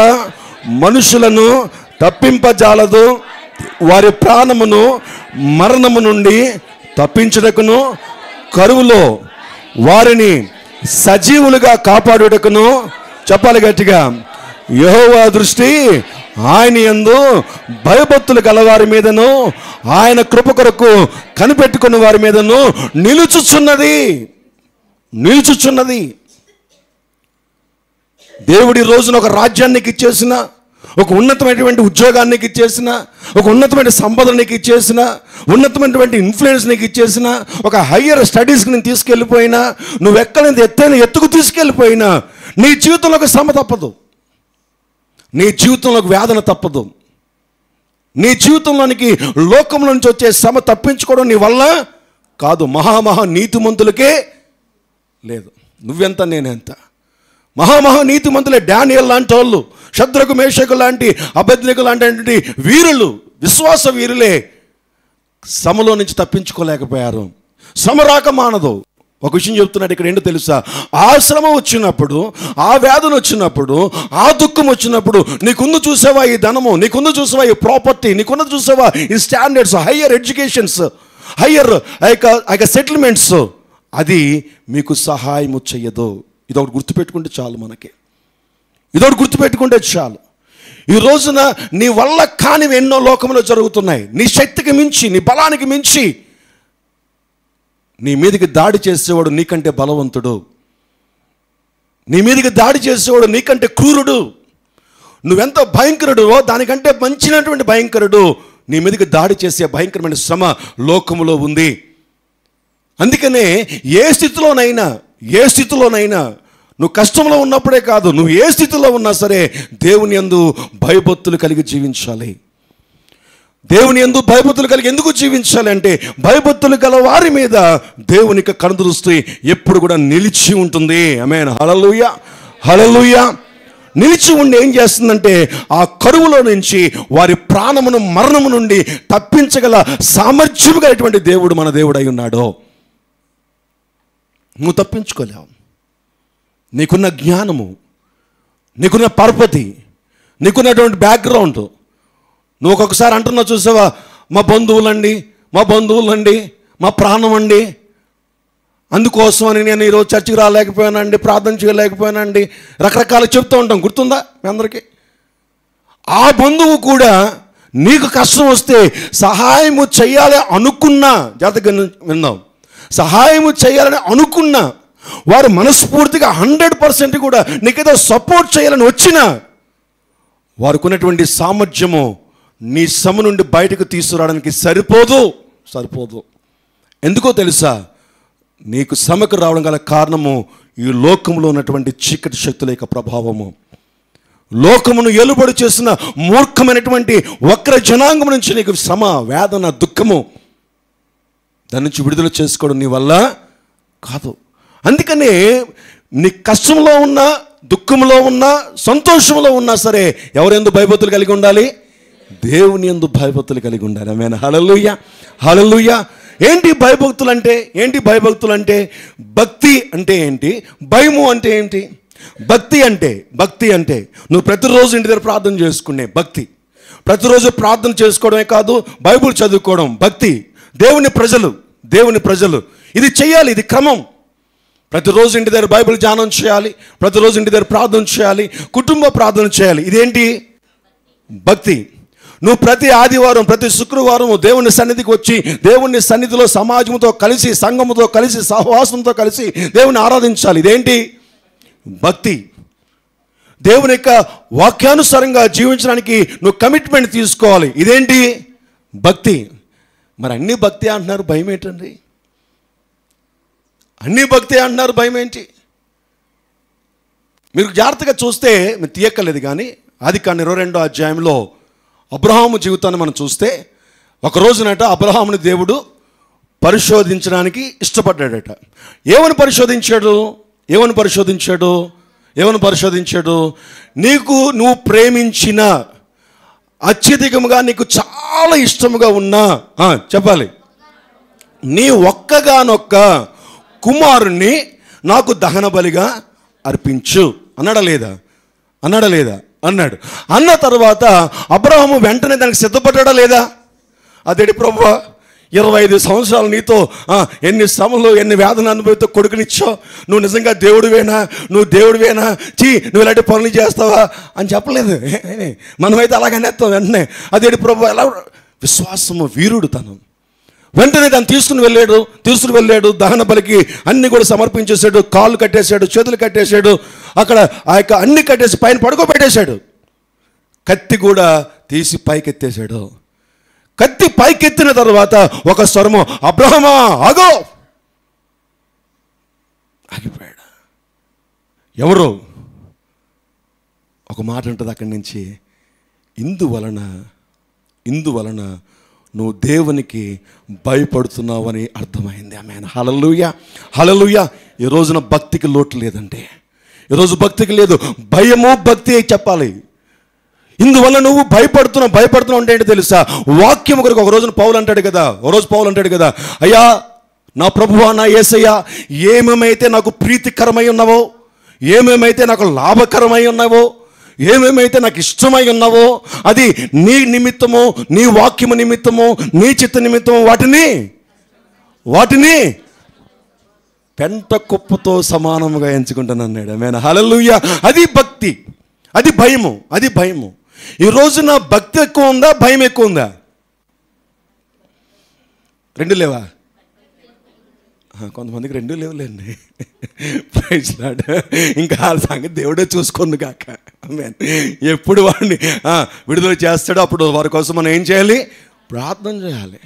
మనుషులను తప్పింపజాలదు, వారి ప్రాణమును మరణము నుండి తప్పించుటకును, కరువులో వారిని సజీవులుగా కాపాడుటకును, చెప్పాలి గట్టిగా, యెహోవా దృష్టి ఆయన యందు భయభక్తులు గలవారి మీదను, ఆయన కృప కొరకు కనిపెట్టుకున్న వారి మీదను నిలుచుచున్నది. దేవుడి రోజున ఒక రాజ్యానికి ఇచ్చేసిన, ఒక ఉన్నతమైనటువంటి ఉద్యోగాన్ని ఇచ్చేసిన, ఒక ఉన్నతమైన సంపదనకి ఇచ్చేసిన, ఉన్నతమైనటువంటి ఇన్ఫ్లుయెన్స్ నీకు ఇచ్చేసిన, ఒక హయ్యర్ స్టడీస్కి నేను తీసుకెళ్ళిపోయినా, నువ్వు ఎక్కలేని ఎత్తైన ఎత్తుకు తీసుకెళ్ళిపోయినా నీ జీవితంలో ఒక శ్రమ తప్పదు, నీ జీవితంలో ఒక వేదన తప్పదు, నీ జీవితంలోనికి లోకం నుంచి వచ్చే శ్రమ తప్పించుకోవడం నీ వల్ల కాదు. మహా నీతిమంతులకే లేదు. నువ్వెంత నేనెంత. మహా నీతిమంతులే, డానియేల్ లాంటి వాళ్ళు, శద్రకు మేషకు లాంటి, అబేద్నెగో లాంటి వీరులు, విశ్వాస వీరులే శ్రమలో నుంచి తప్పించుకోలేకపోయారు. శ్రమ రాక మానదు. ఒక విషయం చెప్తున్నాడు ఇక్కడ, ఏంటో తెలుసా? ఆ శ్రమ వచ్చినప్పుడు, ఆ వేదన వచ్చినప్పుడు, ఆ దుఃఖం వచ్చినప్పుడు, నీకుందు చూసావా ఈ ధనము, నీకుందు చూసావా ఈ ప్రాపర్టీ, నీకుందు చూసావా ఈ standards, higher educations, higher settlements, అది మీకు సహాయము చెయ్యదు. ఇదొకటి గుర్తుపెట్టుకుంటే చాలు. ఇదొకటి గుర్తుపెట్టుకుంటే చాలు. ఈ రోజున నీ వల్ల కానివి ఎన్నో లోకంలో జరుగుతున్నాయి. నీ శక్తికి మించి, నీ బలానికి మించి నీ మీదకి దాడి చేసేవాడు నీకంటే బలవంతుడు. నీ మీదకి దాడి చేసేవాడు నీకంటే క్రూరుడు. నువ్వెంత భయంకరుడువో దానికంటే మంచినటువంటి భయంకరుడు నీ మీదకి దాడి చేసే భయంకరమైన శ్రమ లోకములో ఉంది. అందుకనే ఏ స్థితిలోనైనా నువ్వు కష్టంలో ఉన్నప్పుడే కాదు, నువ్వు ఏ స్థితిలో ఉన్నా సరే దేవుని యందు భయభక్తులు కలిగి జీవించాలి. దేవుని యందు భయభక్తులు కలిగి ఎందుకు జీవించాలి అంటే, భయభక్తులు గల వారి మీద దేవునికి కనుదృష్టి ఎప్పుడు కూడా నిలిచి ఉంటుంది. ఆమేన్. హల్లెలూయా, హల్లెలూయా. నిలిచి ఉండి ఏం చేస్తుందంటే, ఆ కరువులో నుంచి వారి ప్రాణమును మరణము నుండి తప్పించగల సామర్థ్యము కలిగినటువంటి దేవుడు మన దేవుడు అయి ఉన్నాడు. నువ్వు తప్పించుకోలేవు. నీకున్న జ్ఞానము, నీకున్న పరపతి, నీకున్నటువంటి బ్యాక్గ్రౌండ్, నువ్వు ఒక్కొక్కసారి అంటున్నావు చూసావా, మా బంధువులండి, మా ప్రాణం అండి, అందుకోసమని నేను ఈరోజు చర్చికి రాలేకపోయానండి, ప్రార్థన చేయలేకపోయానండి, రకరకాలు చెప్తూ ఉంటాం. గుర్తుందా మీ అందరికీ? ఆ బంధువు కూడా నీకు కష్టం వస్తే సహాయము చేయాలి అనుకున్నా, జాగ్రత్తగా విందాం, సహాయము చేయాలని అనుకున్నా వారు మనస్ఫూర్తిగా 100% కూడా నీకేదో సపోర్ట్ చేయాలని వచ్చినా వారికి ఉన్నటువంటి సామర్థ్యము నీ శ్రమ నుండి బయటకు తీసుకురావడానికి సరిపోదు. ఎందుకో తెలుసా? నీకు శ్రమకు రావడం గల కారణము ఈ లోకంలో ఉన్నటువంటి చీకటి శక్తుల యొక్క ప్రభావము. లోకమును ఏలుబడి చేసిన మూర్ఖమైనటువంటి వక్ర జనాంగం నుంచి నీకు శ్రమ, వేదన, దుఃఖము, దాని నుంచి విడుదల చేసుకోవడం నీ వల్ల కాదు. అందుకనే నీ కష్టంలో ఉన్నా, దుఃఖంలో ఉన్నా, సంతోషంలో ఉన్నా సరే ఎవరెందు భయభక్తులు కలిగి ఉండాలి? దేవుని యందు భయభక్తులు కలిగి ఉండాలి. ఆమేన్. హల్లెలూయా, హల్లెలూయా. ఏంటి భయభక్తులు అంటే? భక్తి అంటే ఏంటి? భయము అంటే ఏంటి? భక్తి అంటే నువ్వు ప్రతిరోజు ఇంటి దగ్గర ప్రార్థన చేసుకునే భక్తి. ప్రతిరోజు ప్రార్థన చేసుకోవడమే కాదు, బైబుల్ చదువుకోవడం భక్తి. దేవుని ప్రజలు ఇది చేయాలి, ఇది క్రమం. ప్రతిరోజు ఇంటి దగ్గర బైబిల్ ధ్యానం చేయాలి, ప్రతిరోజు ఇంటి దగ్గర ప్రార్థన చేయాలి, కుటుంబ ప్రార్థన చేయాలి. ఇదేంటి? భక్తి. నువ్వు ప్రతి ఆదివారం, ప్రతి శుక్రవారం దేవుని సన్నిధికి వచ్చి దేవుని సన్నిధిలో సమాజంతో కలిసి, సంఘముతో కలిసి, సహవాసంతో కలిసి దేవుని ఆరాధించాలి. ఇదేంటి? భక్తి. దేవుని యొక్క వాక్యానుసారంగా జీవించడానికి నువ్వు కమిట్మెంట్ తీసుకోవాలి. ఇదేంటి? భక్తి. మరి అన్ని భక్తి అంటున్నారు, భయం ఏంటండి? అన్ని భక్తి అంటున్నారు, భయం ఏంటి? మీరు జాగ్రత్తగా చూస్తే, మీరు తీయక్కర్లేదు కానీ ఆదికాండం 22వ అధ్యాయంలో అబ్రహాము జీవితాన్ని మనం చూస్తే, ఒక రోజునట అబ్రహాముని దేవుడు పరిశోధించడానికి ఇష్టపడ్డాడట. ఏమని పరిశోధించాడు? నువ్వు ప్రేమించిన, అత్యధికముగా నీకు చాలా ఇష్టముగా ఉన్నా, చెప్పాలి, నీ ఒక్కగానొక్క కుమారుణ్ణి నాకు దహన బలిగా అర్పించు అన్నాడా లేదా? అన్నాడు. అన్న తర్వాత అబ్రహాము వెంటనే దానికి సిద్ధపడ్డా లేదా? అదేంటి ప్రభువా, 25 సంవత్సరాలు నీతో ఎన్ని శ్రమలు, ఎన్ని వేదన అనుభవితో కొడుకునిచ్చావు, నువ్వు నిజంగా దేవుడివేనా? నువ్వు ఇలాంటి పనులు చేస్తావా అని చెప్పలేదు. మనమైతే అలాగనేస్తాం వెంటనే. అదేంటి ప్రభు, ఎలా? విశ్వాసము, వీరుడు తను. వెంటనే దాన్ని తీసుకుని వెళ్ళాడు. దహన బలికి అన్ని కూడా సమర్పించేశాడు. కాళ్ళు కట్టేశాడు, చేతులు కట్టేశాడు, అక్కడ ఆ యొక్క అన్ని కట్టేసి పైన పడుకోబెట్టేశాడు. కత్తి కూడా తీసి పైకెత్తేశాడు. కత్తి పైకెత్తిన తర్వాత ఒక స్వరము, అబ్రహమా ఆగో. ఆగిపోయాడు. ఎవరు? ఒక మాట ఉంటుంది అక్కడి నుంచి, ఇందువలన నువ్వు దేవునికి భయపడుతున్నావని అర్థమైంది. ఆమేన్. హల్లెలూయా, హల్లెలూయా. ఈ రోజున భక్తికి లోటు లేదంటే, ఈరోజు భక్తికి లేదు, భయము భక్తి చెప్పాలి. ఇందువల్ల నువ్వు భయపడుతున్నావు అంటే ఏంటి తెలుసా? వాక్యం కొరకు ఒక రోజు పౌలు అంటాడు కదా, అయ్యా నా ప్రభువా, నా యేసయ్యా, ఏమేమైతే నాకు ప్రీతికరమై ఉన్నావో, ఏమేమైతే నాకు లాభకరమై ఉన్నావో, ఏమేమైతే నాకు ఇష్టమై ఉన్నావో, అది నీ నిమిత్తము, నీ వాక్యము నిమిత్తము, నీ చిత్త నిమిత్తము వాటిని పెంట కుప్పతో సమానముగా ఎంచుకుంటానన్నాడు. ఆమేన్, హల్లెలూయా. అది భక్తి, అది భయము, అది భయము. ఈ రోజున భక్తి ఎక్కువ ఉందా, భయం ఎక్కువ ఉందా? రెండు లేవా? కొంతమందికి రెండు లేవులేండి. Praise lord. ఇంకా ఆ సంగతి దేవుడే చూసుకుంది కాక. ఆమేన్. ఎప్పుడు వాడిని విడుదల చేస్తాడో అప్పుడు వారి కోసం మనం ఏం చేయాలి? ప్రార్థన చేయాలి.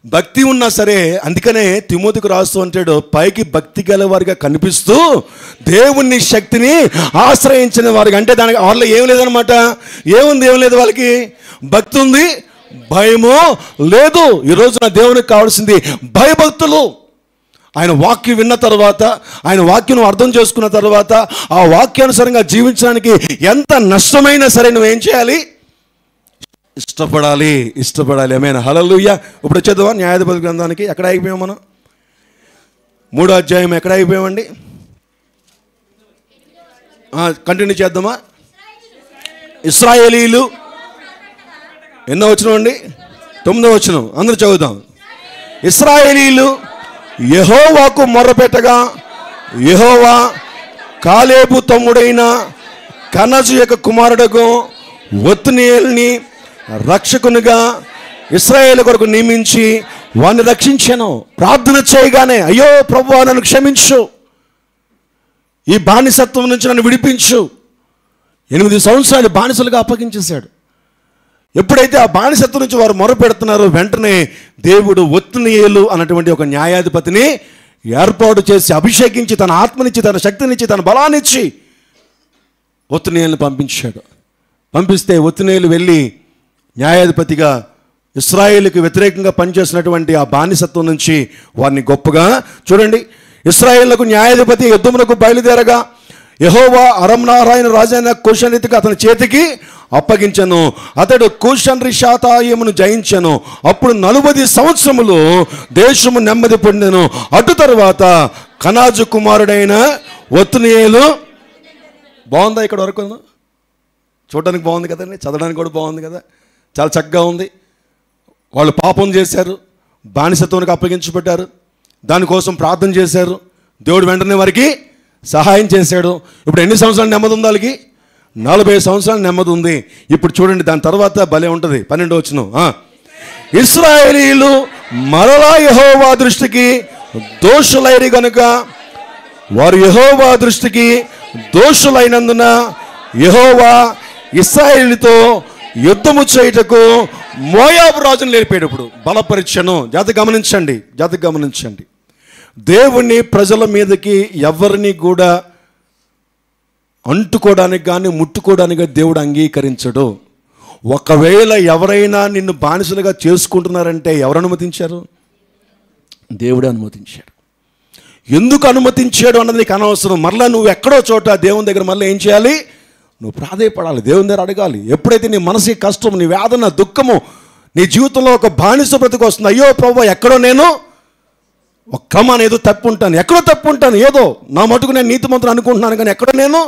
భక్తి ఉన్నా సరే, అందుకనే తిమోతికి రాస్తూ ఉంటాడు, పైకి భక్తి గల వారిగా కనిపిస్తూ దేవుని శక్తిని ఆశ్రయించిన వారికి. అంటే దానికి వాళ్ళలో ఏం లేదనమాట. ఏముంది? ఏం లేదు వాళ్ళకి. భక్తి ఉంది, భయము లేదు. ఈరోజు నా దేవునికి కావాల్సింది భయభక్తులు. ఆయన వాక్యం విన్న తర్వాత, ఆయన వాక్యం అర్థం చేసుకున్న తర్వాత, ఆ వాక్యానుసారంగా జీవించడానికి ఎంత నష్టమైనా సరే నువ్వేం చేయాలి? ఇష్టపడాలి, ఇష్టపడాలి. ఆమేన్, హల్లెలూయా. ఇప్పుడు వచ్చేద్దామా న్యాయాధిపతి గ్రంథానికి. ఎక్కడ అయిపోయాం మనం? 3వ అధ్యాయం ఎక్కడ అయిపోయామండి? కంటిన్యూ చేద్దామా? ఇశ్రాయేలీలు ఎన్నో వచనం అండి? 9వ వచనం. అందరూ చదువుదాం. ఇశ్రాయేలీలు యెహోవాకు మొర్రపెట్టగా యెహోవా కాలేబు తమ్ముడైన కనజు యొక్క కుమారుడుకు ఒత్నియేలుని రక్షకునిగా ఇశ్రాయేలు కొరకు నియమించి వాడిని రక్షించాను. ప్రార్థన చేయగానే, అయ్యో ప్రభువా నన్ను క్షమించు, ఈ బానిసత్వం నుంచి నన్ను విడిపించు. 8 సంవత్సరాలు బానిసలుగా అప్పగించేశాడు. ఎప్పుడైతే ఆ బానిసత్వం నుంచి వారు మొరపెడుతున్నారో వెంటనే దేవుడు ఒత్నియేలు అన్నటువంటి ఒక న్యాయాధిపతిని ఏర్పాటు చేసి అభిషేకించి, తన ఆత్మనిచ్చి, తన శక్తినిచ్చి, తన బలాన్నిచ్చి ఒత్నియేలుని పంపించాడు. పంపిస్తే ఒత్నియేలు వెళ్ళి న్యాయాధిపతిగా ఇశ్రాయేలుకి వ్యతిరేకంగా పనిచేసినటువంటి ఆ బానిసత్వం నుంచి వారిని గొప్పగా చూడండి. ఇశ్రాయేలుకు న్యాయాధిపతి యుద్ధమునకు బయలుదేరగా యెహోవా అరంనారాయణ రాజైన కూషన్రితికి అతని చేతికి అప్పగించను. అతడు కూషన్రిషాతాయిమును జయించను. అప్పుడు 40 సంవత్సరములు దేశము నెమ్మది పొందెను. అటు తరువాత కనాజు కుమారుడైన ఒత్నియేలు. బాగుందా ఇక్కడ వరకు? చూడడానికి బాగుంది కదండి, చదవడానికి కూడా బాగుంది కదా, చాలా చక్కగా ఉంది. వాళ్ళు పాపం చేశారు, బానిసత్వానికి అప్పగించబడ్డారు, దానికోసం ప్రార్థన చేశారు. దేవుడు వెంటనే వారికి సహాయం చేశాడు. ఇప్పుడు ఎన్ని సంవత్సరాలు నెమ్మది ఉంది వాళ్ళకి? 40 సంవత్సరాలు నెమ్మది ఉంది. ఇప్పుడు చూడండి, దాని తర్వాత భలే ఉంటుంది. 12వ వచనం. ఇశ్రాయేలీలు మరలా యెహోవా దృష్టికి దోషులైరి గనుక వారు యెహోవా దృష్టికి దోషులైనందున యెహోవా ఇశ్రాయేలుతో యుద్ధము చేయుటకు మోయాబు రాజును లేపాడు. ఇప్పుడు బలపరీక్షను జాగ్రత్తగా గమనించండి. దేవుని ప్రజల మీదకి ఎవరిని కూడా అంటుకోవడానికి కానీ ముట్టుకోవడానికి దేవుడు అంగీకరించడు. ఒకవేళ ఎవరైనా నిన్ను బానిసలుగా చేసుకుంటున్నారంటే ఎవరు అనుమతించారు? దేవుడే అనుమతించాడు. ఎందుకు అనుమతించాడు అన్నది నీకు అనవసరం. మరలా నువ్వు ఎక్కడో చోట దేవుని దగ్గర మళ్ళీ ఏం చేయాలి? నువ్వు ప్రాధేయపడాలి, దేవుని దగ్గర అడగాలి. ఎప్పుడైతే నీ మనసు కష్టం, నీ వేదన, దుఃఖము, నీ జీవితంలో ఒక బానిస బ్రతుకు వస్తుంది, అయ్యో ప్రభువా ఎక్కడో నేను ఒక్కమాన ఏదో తప్పు ఉంటాను, ఎక్కడో తప్పు ఉంటాను, ఏదో నా మటుకు నేను నీతిమంతుడు అనుకుంటున్నాను, కానీ ఎక్కడో నేను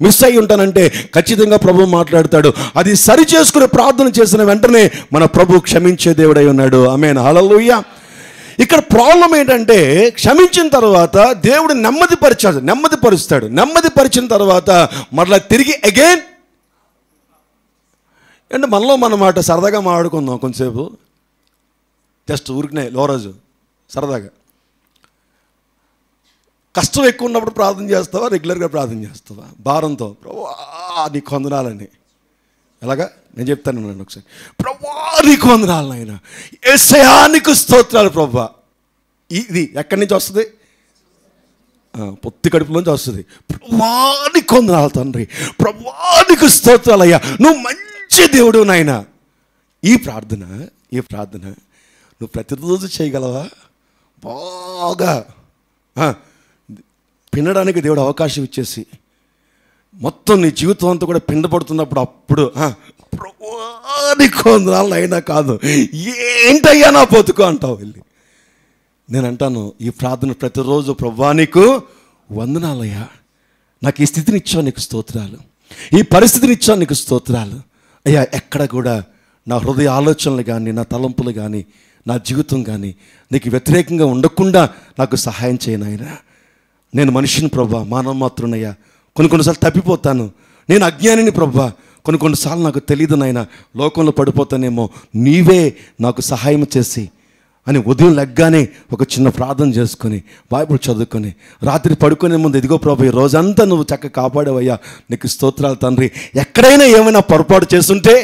మిస్ అయ్యి ఉంటానంటే ఖచ్చితంగా ప్రభు మాట్లాడతాడు. అది సరి చేసుకుని ప్రార్థన చేసిన వెంటనే మన ప్రభు క్షమించే దేవుడై ఉన్నాడు. ఆమేన్, హల్లెలూయా. ఇక్కడ ప్రాబ్లం ఏంటంటే, క్షమించిన తర్వాత దేవుడు నెమ్మదిపరుస్తాడు. నెమ్మదిపరిచిన తర్వాత మరలా తిరిగి అగైన్ అంటే మనలో మన మాట సరదాగా మాట్లాడుకుందాం కొంతసేపు, జస్ట్ ఊరికనే లోరోజు సరదాగా. కష్టం ఎక్కువ ఉన్నప్పుడు ప్రార్థన చేస్తావా, రెగ్యులర్గా ప్రార్థన చేస్తావా భారంతో? ప్రభువా నీకు వందనాలని. ఎలాగా నేను చెప్తాను ఒకసారి. ప్రభువా నీకు వందనాలు నాయన, యేసయ్యా నీకు స్తోత్రాలు ప్రభువా. ఇది ఎక్కడి నుంచి వస్తుంది? పొత్తి కడుపులోంచి వస్తుంది. ప్రభువా నీకు వందనాలు తండ్రి, ప్రభువా నీకు స్తోత్రాలు అయ్యా, నువ్వు మంచి దేవుడు నాయన. ఈ ప్రార్థన నువ్వు ప్రతిరోజు చేయగలవా? బాగా పిండడానికి దేవుడు అవకాశం ఇచ్చేసి మొత్తం నీ జీవితం అంతా కూడా పిండపడుతున్నప్పుడు అప్పుడు ప్రభువా నీకు వందనాలు అయినా కాదు, ఏంటయ్యా నా బతుకు అంటావు వెళ్ళి. నేను అంటాను, ఈ ప్రార్థన ప్రతిరోజు ప్రభువా నీకు వందనాలయ్యా, నాకు ఈ స్థితిని ఇచ్చావు నీకు స్తోత్రాలు, ఈ పరిస్థితిని ఇచ్చావు నీకు స్తోత్రాలు అయ్యా. ఎక్కడ కూడా నా హృదయ ఆలోచనలు కానీ నా తలంపులు కానీ నా జీవితం కానీ నీకు వ్యతిరేకంగా ఉండకుండా నాకు సహాయం చేయను ఆయన. నేను మనిషిని ప్రభా, మానవ మాత్రునయ్యా, కొన్నిసార్లు తప్పిపోతాను, నేను అజ్ఞానిని ప్రభా, కొన్నిసార్లు నాకు తెలియదు నాయన, లోకంలో పడిపోతానేమో, నీవే నాకు సహాయం చేసి అని ఉదయం లెగ్గానే ఒక చిన్న ప్రార్థన చేసుకొని బైబిల్ చదువుకొని రాత్రి పడుకునే ముందు, ఇదిగో ప్రభు ఈ రోజంతా నువ్వు చక్కగా కాపాడవయ్యా, నీకు స్తోత్రాలు తండ్రి, ఎక్కడైనా ఏమైనా పొరపాటు చేస్తుంటే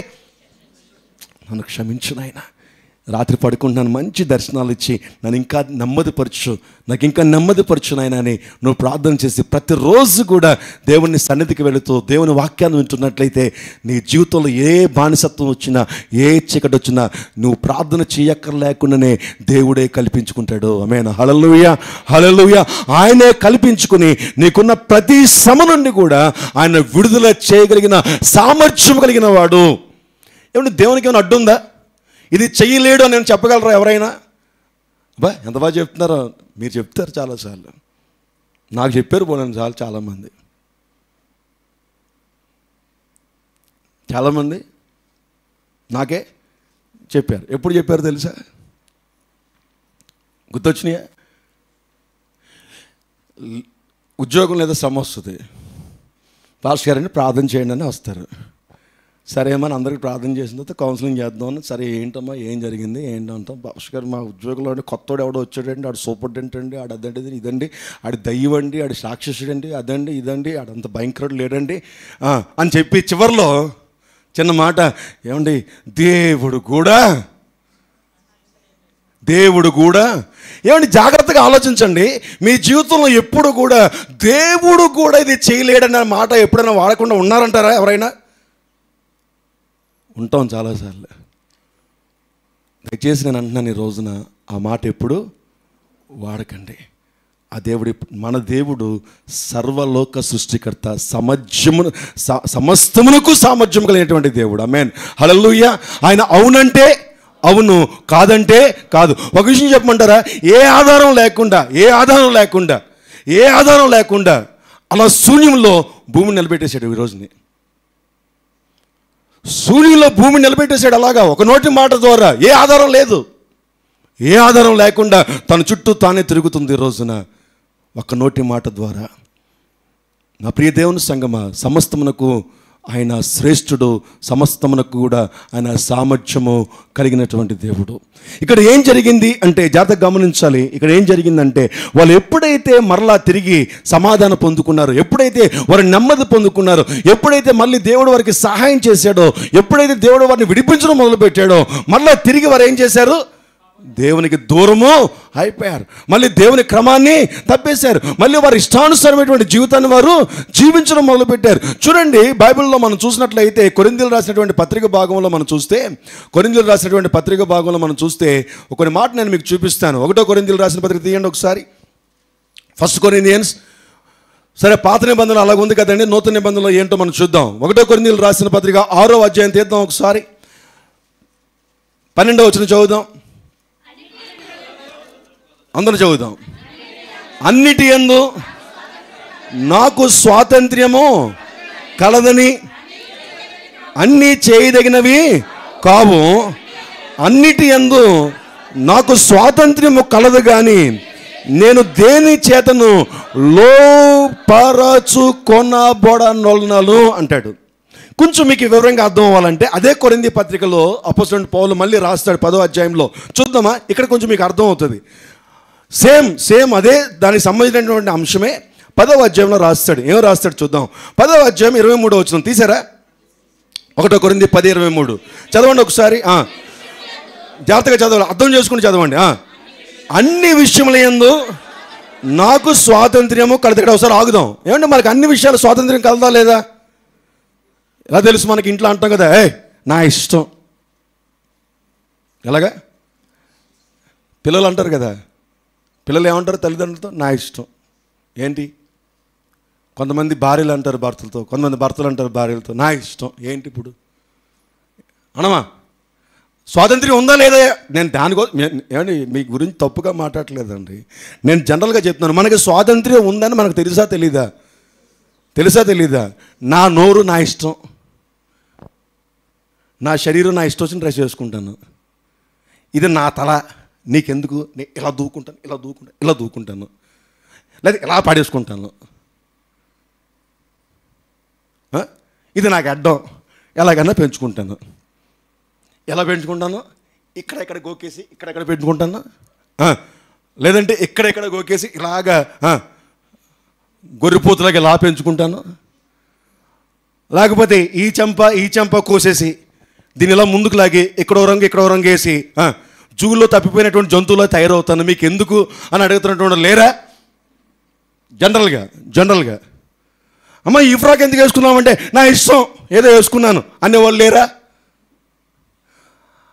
నన్ను క్షమించు నాయన. రాత్రి పడుకుంటున్నాను, మంచి దర్శనాలు ఇచ్చి నన్ను ఇంకా నెమ్మదిపరచు, నాకు ఇంకా నెమ్మదిపరచు నాయన అని నువ్వు ప్రార్థన చేసి ప్రతిరోజు కూడా దేవుని సన్నిధికి వెళుతూ దేవుని వాక్యాన్ని వింటున్నట్లయితే నీ జీవితంలో ఏ బానిసత్వం వచ్చినా, ఏ చీకటి వచ్చినా నువ్వు ప్రార్థన చేయక్కర్లేకుండానే దేవుడే కల్పించుకుంటాడు. ఆమేన్. హల్లెలూయా, హల్లెలూయా. ఆయనే కల్పించుకుని నీకున్న ప్రతి శ్రమ నుండి కూడా ఆయన విడుదల చేయగలిగిన సామర్థ్యం కలిగిన వాడు. ఏమంటే దేవునికి ఏమైనా అడ్డుందా? ఇది చెయ్యలేడు అని నేను చెప్పగలరా ఎవరైనా? బా ఎంత బాగా చెప్తున్నారో మీరు చెప్తారు చాలాసార్లు, నాకు చెప్పారు పోలేను చాలామంది నాకే చెప్పారు. ఎప్పుడు చెప్పారు తెలుసా? గుర్తొచ్చినాయా? ఉద్యోగం లేదా శ్రమ వస్తుంది, పాస్టర్ గారండి ప్రార్థన చేయండి అని వస్తారు. సరే ఏమని అందరికి ప్రార్థన చేసిన తర్వాత కౌన్సిలింగ్ చేద్దామని, సరే ఏంటమ్మా ఏం జరిగింది ఏంటంటాం, పాస్టర్ గారు మా ఉద్యోగంలో కొత్తోడు ఎవడో వచ్చాడండి, ఆడు సూపరింటెండెంట్ అండి, ఆడు అదండి ఇదండి, ఆడి దయ్యవండి, ఆడి రాక్షసుడండి, అదండి ఇదండి, ఆడంత భయంకరుడు లేడండి అని చెప్పి చివరిలో చిన్న మాట, ఏమండి దేవుడు కూడా ఏమండి జాగ్రత్తగా ఆలోచించండి. మీ జీవితంలో ఎప్పుడు కూడా దేవుడు కూడా ఇది చేయలేడన్న మాట ఎప్పుడైనా వాడకుండా ఉన్నారంటారా ఎవరైనా? ఉంటాం చాలాసార్లు. దయచేసి నేను అంటున్నాను ఈ రోజున ఆ మాట ఎప్పుడు వాడకండి. ఆ దేవుడు, మన దేవుడు సర్వలోక సృష్టికర్త, సమస్తమునకు సామర్థ్యం కలిగినటువంటి దేవుడు. ఆమేన్. హల్లెలూయా. ఆయన అవునంటే అవును, కాదంటే కాదు. ఒక విషయం చెప్పమంటారా? ఏ ఆధారం లేకుండా అలా శూన్యంలో భూమిని నిలబెట్టేశాడు. ఈ రోజుని శూన్యంలో భూమిని నిలబెట్టేశాడు. అలాగా ఒక నోటి మాట ద్వారా, ఏ ఆధారం లేకుండా తన చుట్టూ తానే తిరుగుతుంది. ఈ రోజున ఒక నోటి మాట ద్వారా. నా ప్రియ దేవుని సంగమా, సమస్తమునకు ఆయన శ్రేష్ఠుడు, సమస్తమునకు కూడా ఆయన సామర్థ్యము కలిగినటువంటి దేవుడు. ఇక్కడ ఏం జరిగింది అంటే జాగ్రత్తగా గమనించాలి. ఇక్కడ ఏం జరిగిందంటే వాళ్ళు ఎప్పుడైతే మరలా తిరిగి సమాధానం పొందుకున్నారో, ఎప్పుడైతే వారు నెమ్మది పొందుకున్నారో, ఎప్పుడైతే మళ్ళీ దేవుడు వారికి సహాయం చేశాడో, ఎప్పుడైతే దేవుడు వారిని విడిపించడం మొదలుపెట్టాడో, మళ్ళీ తిరిగి వారు ఏం చేశారు? దేవునికి దూరము అయిపోయారు. మళ్ళీ దేవుని క్రమాన్ని తప్పేశారు. మళ్ళీ వారి ఇష్టానుసారమైనటువంటి జీవితాన్ని వారు జీవించడం మొదలుపెట్టారు. చూడండి, బైబిల్లో మనం చూసినట్లయితే కొరింథీయులకు రాసినటువంటి పత్రిక భాగంలో మనం చూస్తే కొన్ని మాట నేను మీకు చూపిస్తాను. 1 కొరింథీయులకు రాసిన పత్రిక తీయండి ఒకసారి. 1 కొరింథియన్స్. సరే, పాత నిబంధనలు అలాగ ఉంది కదండి, నూతన నిబంధనలో ఏంటో మనం చూద్దాం. 1 కొరింథీయులకు రాసిన పత్రిక 6వ అధ్యాయం తీద్దాం ఒకసారి. 12వ వచనం చదువుదాం, అందరూ చదువుదాం. అన్నిటి యందు నాకు స్వాతంత్ర్యము కలదని, అన్నీ చేయదగినవి కావు, అన్నిటి యందు నాకు స్వాతంత్ర్యము కలదు కానీ నేను దేని చేతను లోపరచుకొనబడనొల్లను అంటాడు. కొంచెం మీకు వివరంగా అర్థం అవ్వాలంటే అదే కొరింథీ పత్రికలో అపోస్తలుడైన పౌలు మళ్ళీ రాస్తాడు 10వ అధ్యాయంలో. చూద్దామా? ఇక్కడ కొంచెం మీకు అర్థం అవుతుంది. సేమ్ అదే దానికి సంబంధించినటువంటి అంశమే 10వ అధ్యాయంలో రాస్తాడు. ఏమో రాస్తాడు చూద్దాం. 10వ అధ్యాయం 23వ వచనం తీసారా? 1 కొరింథీ 10:23 చదవండి ఒకసారి. జాగ్రత్తగా చదవాలి, అర్థం చేసుకుని చదవండి. అన్ని విషయముల యందు నాకు స్వాతంత్ర్యము కలదు. ఇక్కడ ఒకసారి ఆగుదాం. ఏమంటే మనకి అన్ని విషయాలు స్వాతంత్ర్యం కలదా లేదా? ఎలా తెలుసు? మనకి ఇంట్లో అంటాం కదా, నా ఇష్టం. ఎలాగా? పిల్లలు అంటారు కదా, పిల్లలు ఏమంటారు తల్లిదండ్రులతో? నా ఇష్టం. ఏంటి? కొంతమంది భార్యలు అంటారు భర్తలతో, కొంతమంది భర్తలు అంటారు భార్యలతో, నా ఇష్టం. ఏంటి ఇప్పుడు అనమా? స్వాతంత్ర్యం ఉందా లేదా? నేను దానికోసం ఏమండి మీ గురించి తప్పుగా మాట్లాడలేదండి, నేను జనరల్గా చెప్తున్నాను. మనకి స్వాతంత్ర్యం ఉందని మనకు తెలుసా తెలీదా? నా నోరు నా ఇష్టం, నా శరీరం నా ఇష్టం వచ్చిన డ్రెస్ చేసుకుంటాను. ఇది నా తల, నీకెందుకు, నేను ఇలా దూకుంటాను, ఇలా దూకుంటాను, ఇలా దూకుంటాను, లేదా ఇలా పాడేసుకుంటాను. ఇది నాకు అడ్డం, ఎలాగైనా పెంచుకుంటాను. ఎలా పెంచుకుంటాను? ఇక్కడెక్కడ గోకేసి ఇక్కడెక్కడ పెంచుకుంటాను, లేదంటే ఇక్కడెక్కడ గోకేసి ఇలాగా గొర్రెపోతులాగా ఇలా పెంచుకుంటాను. లేకపోతే ఈ చెంప కోసేసి దీని ఇలా ముందుకు లాగి ఇక్కడో రంగు వేసి జూలో తప్పిపోయినటువంటి జంతువులో తయారవుతాను, మీకు ఎందుకు అని అడుగుతున్నటువంటి లేరా? జనరల్గా అమ్మ ఈ ఫ్రాక్ ఎందుకు వేసుకున్నామంటే నా ఇష్టం, ఏదో వేసుకున్నాను అనేవాళ్ళు లేరా?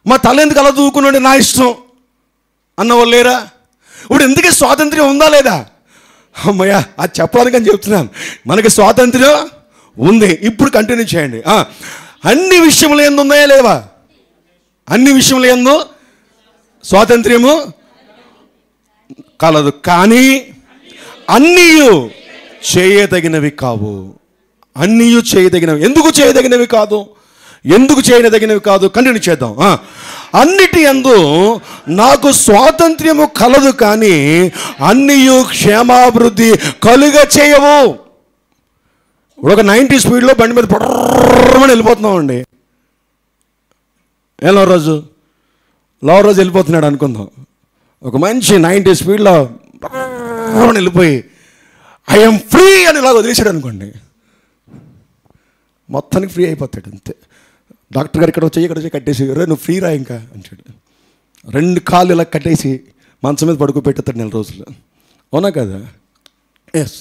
మా తల ఎందుకు అలా దూకున్నాడు, నా ఇష్టం అన్నవాళ్ళు లేరా? ఇప్పుడు ఎందుకు స్వాతంత్ర్యం ఉందా లేదా? అమ్మయ్య అది చెప్పడానికి అని చెప్తున్నాను. మనకి స్వాతంత్ర్యం ఉంది. ఇప్పుడు కంటిన్యూ చేయండి. అన్ని విషయంలో ఎందు ఉన్నాయా లేవా? అన్ని విషయంలో ఎందు స్వాతంత్ర్యము కలదు, కానీ అన్నీ చేయదగినవి కావు. అన్నీ చేయదగినవి. ఎందుకు చేయదగినవి కాదు? ఎందుకు చేయదగినవి కాదు? కంటిన్యూ చేద్దాం. అన్నిటి యందు నాకు స్వాతంత్ర్యము కలదు, కానీ అన్నీ క్షేమాభివృద్ధి కలుగ చేయవు. ఒక 90 స్పీడ్లో బండి మీద పొడమని వెళ్ళిపోతున్నామండి. ఎలా రోజు వెళ్ళిపోతున్నాడు అనుకుందాం. ఒక మంచి 90 స్పీడ్లో వెళ్ళిపోయి ఐఎమ్ ఫ్రీ అని ఇలా వదిలేసాడు అనుకోండి, మొత్తానికి ఫ్రీ అయిపోతాడు అంతే. డాక్టర్ గారు ఇక్కడ వచ్చి కట్టేసి నువ్వు ఫ్రీ రా ఇంకా అంటాడు. 2 కాళ్ళు ఇలా కట్టేసి మంచం మీద పడుకోబెట్టుతాడు 4 రోజులు. అవునా కదా? ఎస్.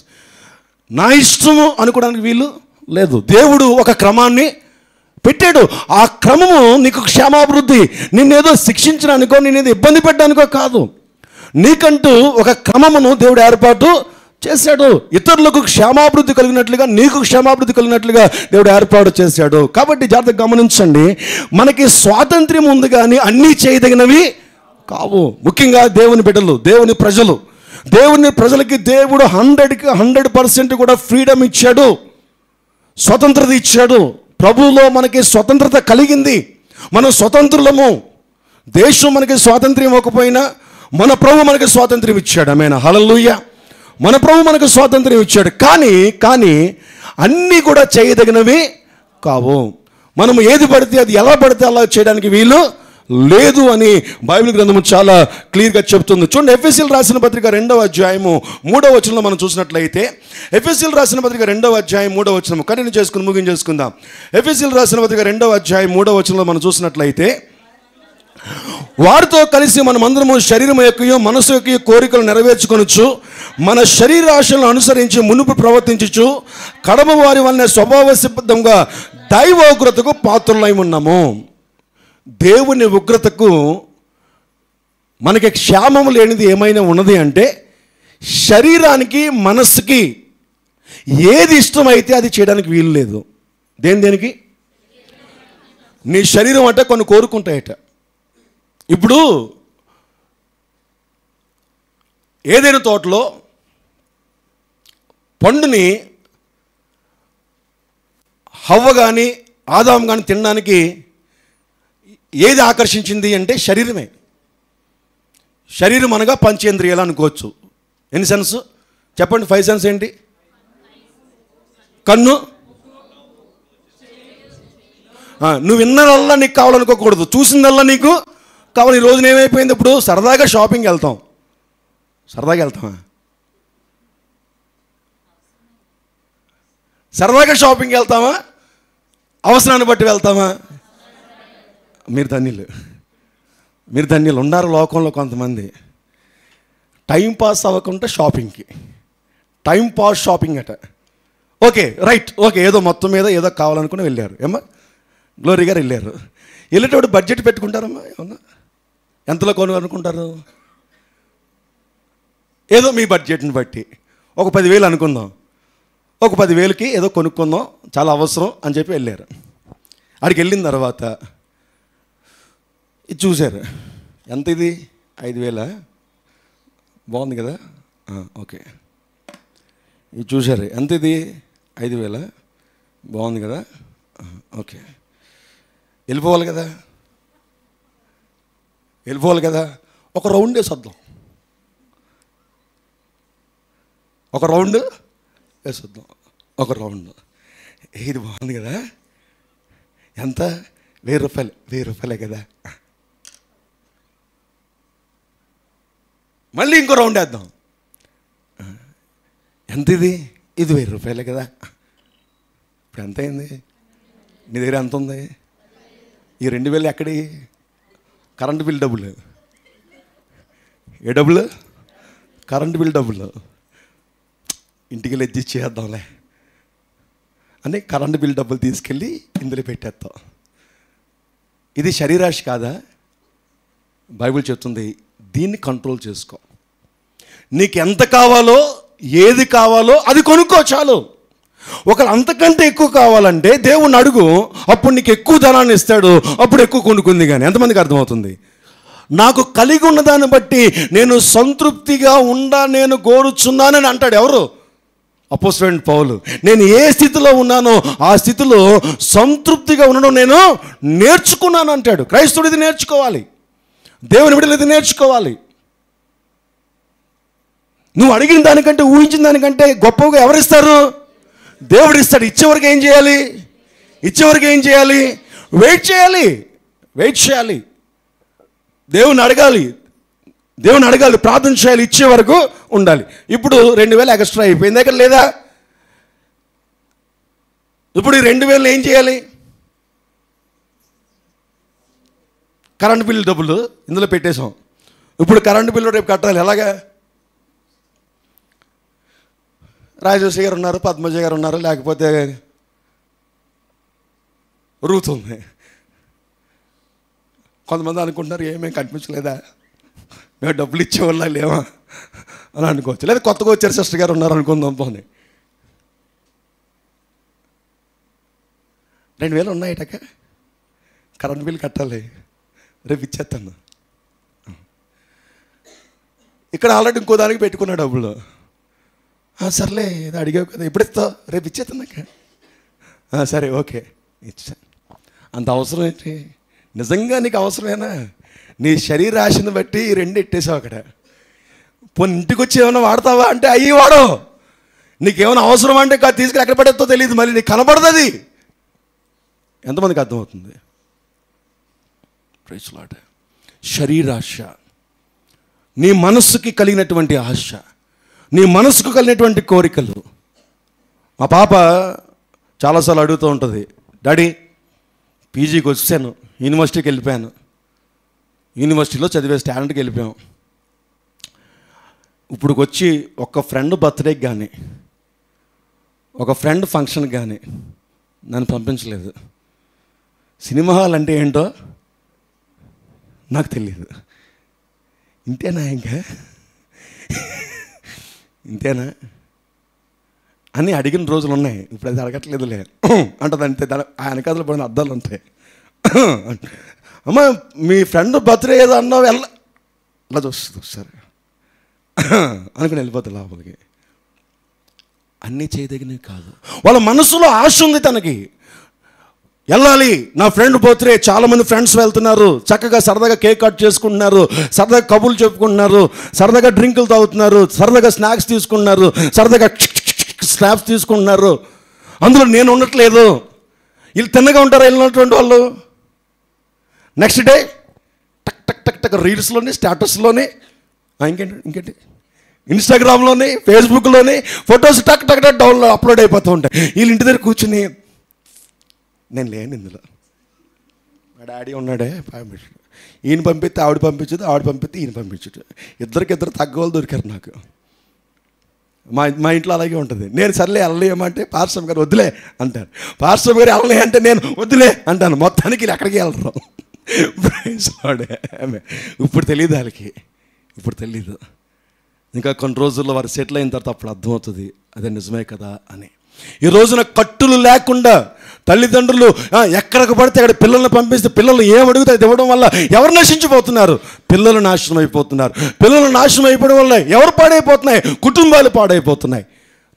నా ఇష్టము అనుకోవడానికి వీలు లేదు. దేవుడు ఒక క్రమాన్ని పెట్టాడు. ఆ క్రమము నీకు క్షేమాభివృద్ధి, నిన్నేదో శిక్షించడానికో నేనేదో ఇబ్బంది పెట్టడానికో కాదు. నీకంటూ ఒక క్రమమును దేవుడు ఏర్పాటు చేశాడు. ఇతరులకు క్షేమాభివృద్ధి కలిగినట్లుగా నీకు క్షేమాభివృద్ధి కలిగినట్లుగా దేవుడు ఏర్పాటు చేశాడు. కాబట్టి జాగ్రత్తగా గమనించండి, మనకి స్వాతంత్ర్యం ఉంది, కానీ అన్నీ చేయదగినవి కావు. ముఖ్యంగా దేవుని బిడ్డలు, దేవుని ప్రజలకి దేవుడు 100% కూడా ఫ్రీడమ్ ఇచ్చాడు, స్వతంత్రత ఇచ్చాడు. ప్రభువులో మనకి స్వతంత్రత కలిగింది, మనం స్వతంత్రులము. దేశం మనకి స్వాతంత్ర్యం ఇవ్వకపోయినా మన ప్రభు మనకి స్వాతంత్ర్యం ఇచ్చాడు. ఆమేన్, హల్లెలూయా. మన ప్రభు మనకు స్వాతంత్ర్యం ఇచ్చాడు, కానీ అన్నీ కూడా చేయదగినవి కావు. మనము ఏది పడితే అది ఎలా పడితే అలా చేయడానికి వీలు లేదు అని బైబిల్ గ్రంథము చాలా క్లియర్గా చెప్తుంది. చూడండి, ఎఫెసీయులకు రాసిన పత్రిక 2వ అధ్యాయము 3వ వచనంలో మనం చూసినట్లయితే, ఎఫెసీయులకు రాసిన పత్రిక 2వ అధ్యాయం 3వ వచనం కంటిన్యూ చేసుకుని ముగించేసుకుందాం. ఎఫెసీయులకు రాసిన పత్రిక 2వ అధ్యాయం 3వ వచనంలో మనం చూసినట్లయితే, వారితో కలిసి మనమందరము శరీరము యొక్క మనసు యొక్క కోరికలు నెరవేర్చుకొనొచ్చు, మన శరీరాశలను అనుసరించి మునుపు ప్రవర్తించుచు కడమ వారి వలన స్వభావ సిద్ధంగా దైవోగ్రతకు పాత్రులై ఉన్నాము. దేవుని ఉగ్రతకు మనకి క్షేమం లేనిది ఏమైనా ఉన్నది అంటే, శరీరానికి మనస్సుకి ఏది ఇష్టమైతే అది చేయడానికి వీలు లేదు. దేనికి? నీ శరీరం అంటే కొన్ని కోరుకుంటాయట. ఇప్పుడు ఏదైనా తోటలో పండుని హవ్వ కానీ ఆదాము కానీ తినడానికి ఏది ఆకర్షించింది అంటే శరీరమే. శరీరం అనగా పంచేంద్రియాలు అనుకోవచ్చు. ఎన్ని సెన్స్ చెప్పండి? 5 సెన్స్ ఏంటి? కన్ను. నువ్వు విన్నదల్లా నీకు కావాలనుకోకూడదు, చూసిందల్లా నీకు కావాలి. ఈ రోజున ఏమైపోయింది, ఇప్పుడు సరదాగా షాపింగ్ వెళ్తాం. సరదాగా షాపింగ్ వెళ్తామా? అవసరాన్ని బట్టి వెళ్తామా? మీరు ధన్యులు ఉన్నారు లోకంలో కొంతమంది. టైంపాస్ అవ్వకుండా షాపింగ్కి, టైంపాస్ షాపింగ్ అట. ఓకే, రైట్, ఓకే, ఏదో మొత్తం మీద ఏదో కావాలనుకుని వెళ్ళారు. ఏమ్మా గ్లోరీ గారు వెళ్ళారు. వెళ్ళేటప్పుడు బడ్జెట్ పెట్టుకుంటారమ్మా? ఏమన్నా ఎంతలో అనుకుంటారు? ఏదో మీ బడ్జెట్ని బట్టి ఒక 10,000 అనుకుందాం. ఒక 10,000కి ఏదో కొనుక్కుందాం, చాలా అవసరం అని చెప్పి వెళ్ళారు. అక్కడికి వెళ్ళిన తర్వాత ఇది చూశారు. ఎంత ఇది? 5,000. బాగుంది కదా, ఓకే. ఇది చూశారు. ఎంత ఇది? 5,000. బాగుంది కదా, ఓకే. వెళ్ళిపోవాలి కదా. వెళ్ళిపోవాలి కదా, ఒక రౌండ్ వేసొద్దాం, ఒక రౌండ్ వేసొద్దాం, ఒక రౌండ్. ఇది బాగుంది కదా, ఎంత? 1000 రూపాయలు, 1000 రూపాయలే కదా. మళ్ళీ ఇంకో రౌండ్ వేద్దాం. ఎంత ఇది? ఇది 1000 రూపాయలే కదా. ఇప్పుడు ఎంత అయింది? నీ దగ్గర ఎంత ఉంది? ఈ 2000 ఎక్కడి? కరెంటు బిల్ డబ్బులు. ఏ డబ్బులు? కరెంటు బిల్ డబ్బులు. ఇంటికి వెళ్ళి అడ్జస్ట్ చేద్దాంలే అని కరెంటు బిల్ డబ్బులు తీసుకెళ్ళి ఇందులో పెట్టేస్తాం. ఇది శరీరాశ కాదా? బైబిల్ చెప్తుంది దీన్ని కంట్రోల్ చేసుకో. నీకు ఎంత కావాలో, ఏది కావాలో అది కొనుక్కో చాలు. ఒకళ్ళు అంతకంటే ఎక్కువ కావాలంటే దేవుణ్ణి అడుగు, అప్పుడు నీకు ఎక్కువ ధనాన్ని ఇస్తాడు, అప్పుడు ఎక్కువ కొనుక్కుంది. కానీ ఎంతమందికి అర్థమవుతుంది? నాకు కలిగి ఉన్న దాన్ని బట్టి నేను సంతృప్తిగా నేను కోరుచున్నానని అంటాడు. ఎవరు? అపోస్తలుడైన పౌలు. నేను ఏ స్థితిలో ఉన్నానో ఆ స్థితిలో సంతృప్తిగా ఉండడం నేను నేర్చుకున్నాను అంటాడు. క్రైస్తవుడు ఇది నేర్చుకోవాలి, దేవుని బిడ్డలు ఇది నేర్చుకోవాలి. నువ్వు అడిగిన దానికంటే, ఊహించిన దానికంటే గొప్పగా ఎవరిస్తారు? దేవుడు ఇస్తాడు. ఇచ్చేవరకు ఏం చేయాలి? ఇచ్చేవరకు ఏం చేయాలి? వెయిట్ చేయాలి, వెయిట్ చేయాలి. దేవుని అడగాలి, దేవుని అడగాలి, ప్రార్థన చేయాలి, ఇచ్చే వరకు ఉండాలి. ఇప్పుడు 2000 ఎక్స్ట్రా అయిపోయింది దగ్గర లేదా? ఇప్పుడు ఈ 2000 ఏం చేయాలి? కరెంటు బిల్లు డబ్బులు ఇందులో పెట్టేశాం. ఇప్పుడు కరెంటు బిల్లు రేపు కట్టాలి. ఎలాగా? రాజేశ్వరి గారు ఉన్నారు, పద్మజ గారు ఉన్నారు, లేకపోతే రూత్ ఉంది. కొంతమంది అనుకుంటున్నారు ఏమేమి కనిపించలేదా, మేము డబ్బులు ఇచ్చేవాళ్ళ లేవా అని అనుకోవచ్చు. లేదా కొత్తగా వచ్చారు సిస్టర్ గారు ఉన్నారు అనుకుందాం. పోనీ 2000 ఉన్నాయటక, కరెంట్ బిల్ కట్టాలి, రేపు ఇచ్చేస్తాను. ఇక్కడ ఆల్రెడీ ఇంకో దానికి పెట్టుకున్నా డబ్బులు. సర్లే ఇది అడిగావు కదా, ఎప్పుడు ఇస్తావు? రేపు ఇచ్చేస్తాక. సరే ఓకే ఇచ్చాను. అంత అవసరం ఏంటి? నిజంగా నీకు అవసరమేనా? నీ శరీరాశను బట్టి 2 ఎట్టేసావు అక్కడ. పోనీ ఇంటికి వచ్చి ఏమైనా వాడతావా అంటే అయ్యి వాడో. నీకేమైనా అవసరం అంటే తీసుకుని ఎక్కడ పడేస్తో తెలియదు, మళ్ళీ నీకు కనపడదు అది. ఎంతమందికి అర్థమవుతుంది? Praise Lord. శరీరాశ, నీ మనస్సుకి కలిగినటువంటి ఆశ, నీ మనసుకు కలిగినటువంటి కోరికలు. మా పాప చాలాసార్లు అడుగుతూ ఉంటుంది, డాడీ పీజీకి వచ్చాను, యూనివర్సిటీకి వెళ్ళిపోయాను, యూనివర్సిటీలో చదివే స్టాండర్డ్కి వెళ్ళిపోయాం, ఇప్పుడు వచ్చి ఒక ఫ్రెండ్ బర్త్డేకి కానీ ఒక ఫ్రెండ్ ఫంక్షన్కి కానీ నన్ను పంపించలేదు. సినిమా హాల్ అంటే ఏంటో నాకు తెలియదు. ఇంతేనా? ఇంకా ఇంతేనా అని అడిగిన రోజులు ఉన్నాయి. ఇప్పుడు అది అడగట్లేదులే అంటది. అంతే, ఆ వెనకాతలు పడిన అద్దాలు ఉంటాయి. అమ్మ మీ ఫ్రెండ్ బర్త్డే ఏదో అన్నావు, అలా చూస్తుంది సరే అనుకుని వెళ్ళిపోతుంది లోపలికి. అన్నీ చేయదగినవి కాదు. వాళ్ళ మనసులో ఆశ ఉంది తనకి, వెళ్ళాలి. నా ఫ్రెండ్ బర్త్డే, చాలామంది ఫ్రెండ్స్ వెళ్తున్నారు, చక్కగా సరదాగా కేక్ కట్ చేసుకుంటున్నారు, సరదాగా కబుర్లు చెప్పుకుంటున్నారు, సరదాగా డ్రింకులు తాగుతున్నారు, సరదాగా స్నాక్స్ తీసుకుంటున్నారు, సరదాగా స్నాప్స్ తీసుకుంటున్నారు. అందులో నేను ఉండట్లేదు. వీళ్ళు తిన్నగా ఉంటారా వెళ్ళినటువంటి వాళ్ళు? నెక్స్ట్ డే టక్ టక్ టక్ టక్ రీల్స్లోని, స్టేటస్లోని, ఇంకేంటి ఇన్స్టాగ్రామ్లోని, ఫేస్బుక్లోని ఫొటోస్ టక్ టక్ టక్ డౌన్లోడ్ అప్లోడ్ అయిపోతూ ఉంటాయి. వీళ్ళు ఇంటి దగ్గర కూర్చుని నేను లేను ఇందులో, మా డాడీ ఉన్నాడే పంపించు, ఈయన పంపిస్తే ఆవిడ పంపించదు, ఆవిడ పంపిస్తే ఈయన పంపించదు. ఇద్దరు తగ్గవాళ్ళు దొరికారు నాకు. మా ఇంట్లో అలాగే ఉంటుంది. నేను సర్లే వెళ్ళలేమంటే పార్శ్వం గారు వద్దులే అంటారు, పార్శ్వం గారు వెళ్ళలే అంటే నేను వద్దులే అంటాను. మొత్తానికి వీళ్ళు ఎక్కడికి వెళ్ళరు. ఇప్పుడు తెలియదు వాళ్ళకి, ఇప్పుడు తెలీదు. ఇంకా కొన్ని రోజుల్లో వారు సెటిల్ అయిన తర్వాత అప్పుడు అర్థమవుతుంది అదే నిజమే కదా అని. ఈ రోజున కట్టులు లేకుండా తల్లిదండ్రులు ఎక్కడికి పడితే అక్కడ పిల్లల్ని పంపిస్తే పిల్లలు ఏం అడుగుతాయి ఇవ్వడం వల్ల ఎవరు నశించిపోతున్నారు? పిల్లలు నాశనం అయిపోతున్నారు. పిల్లలు నాశనం అయిపోవడం వల్ల ఎవరు పాడైపోతున్నాయి? కుటుంబాలు పాడైపోతున్నాయి.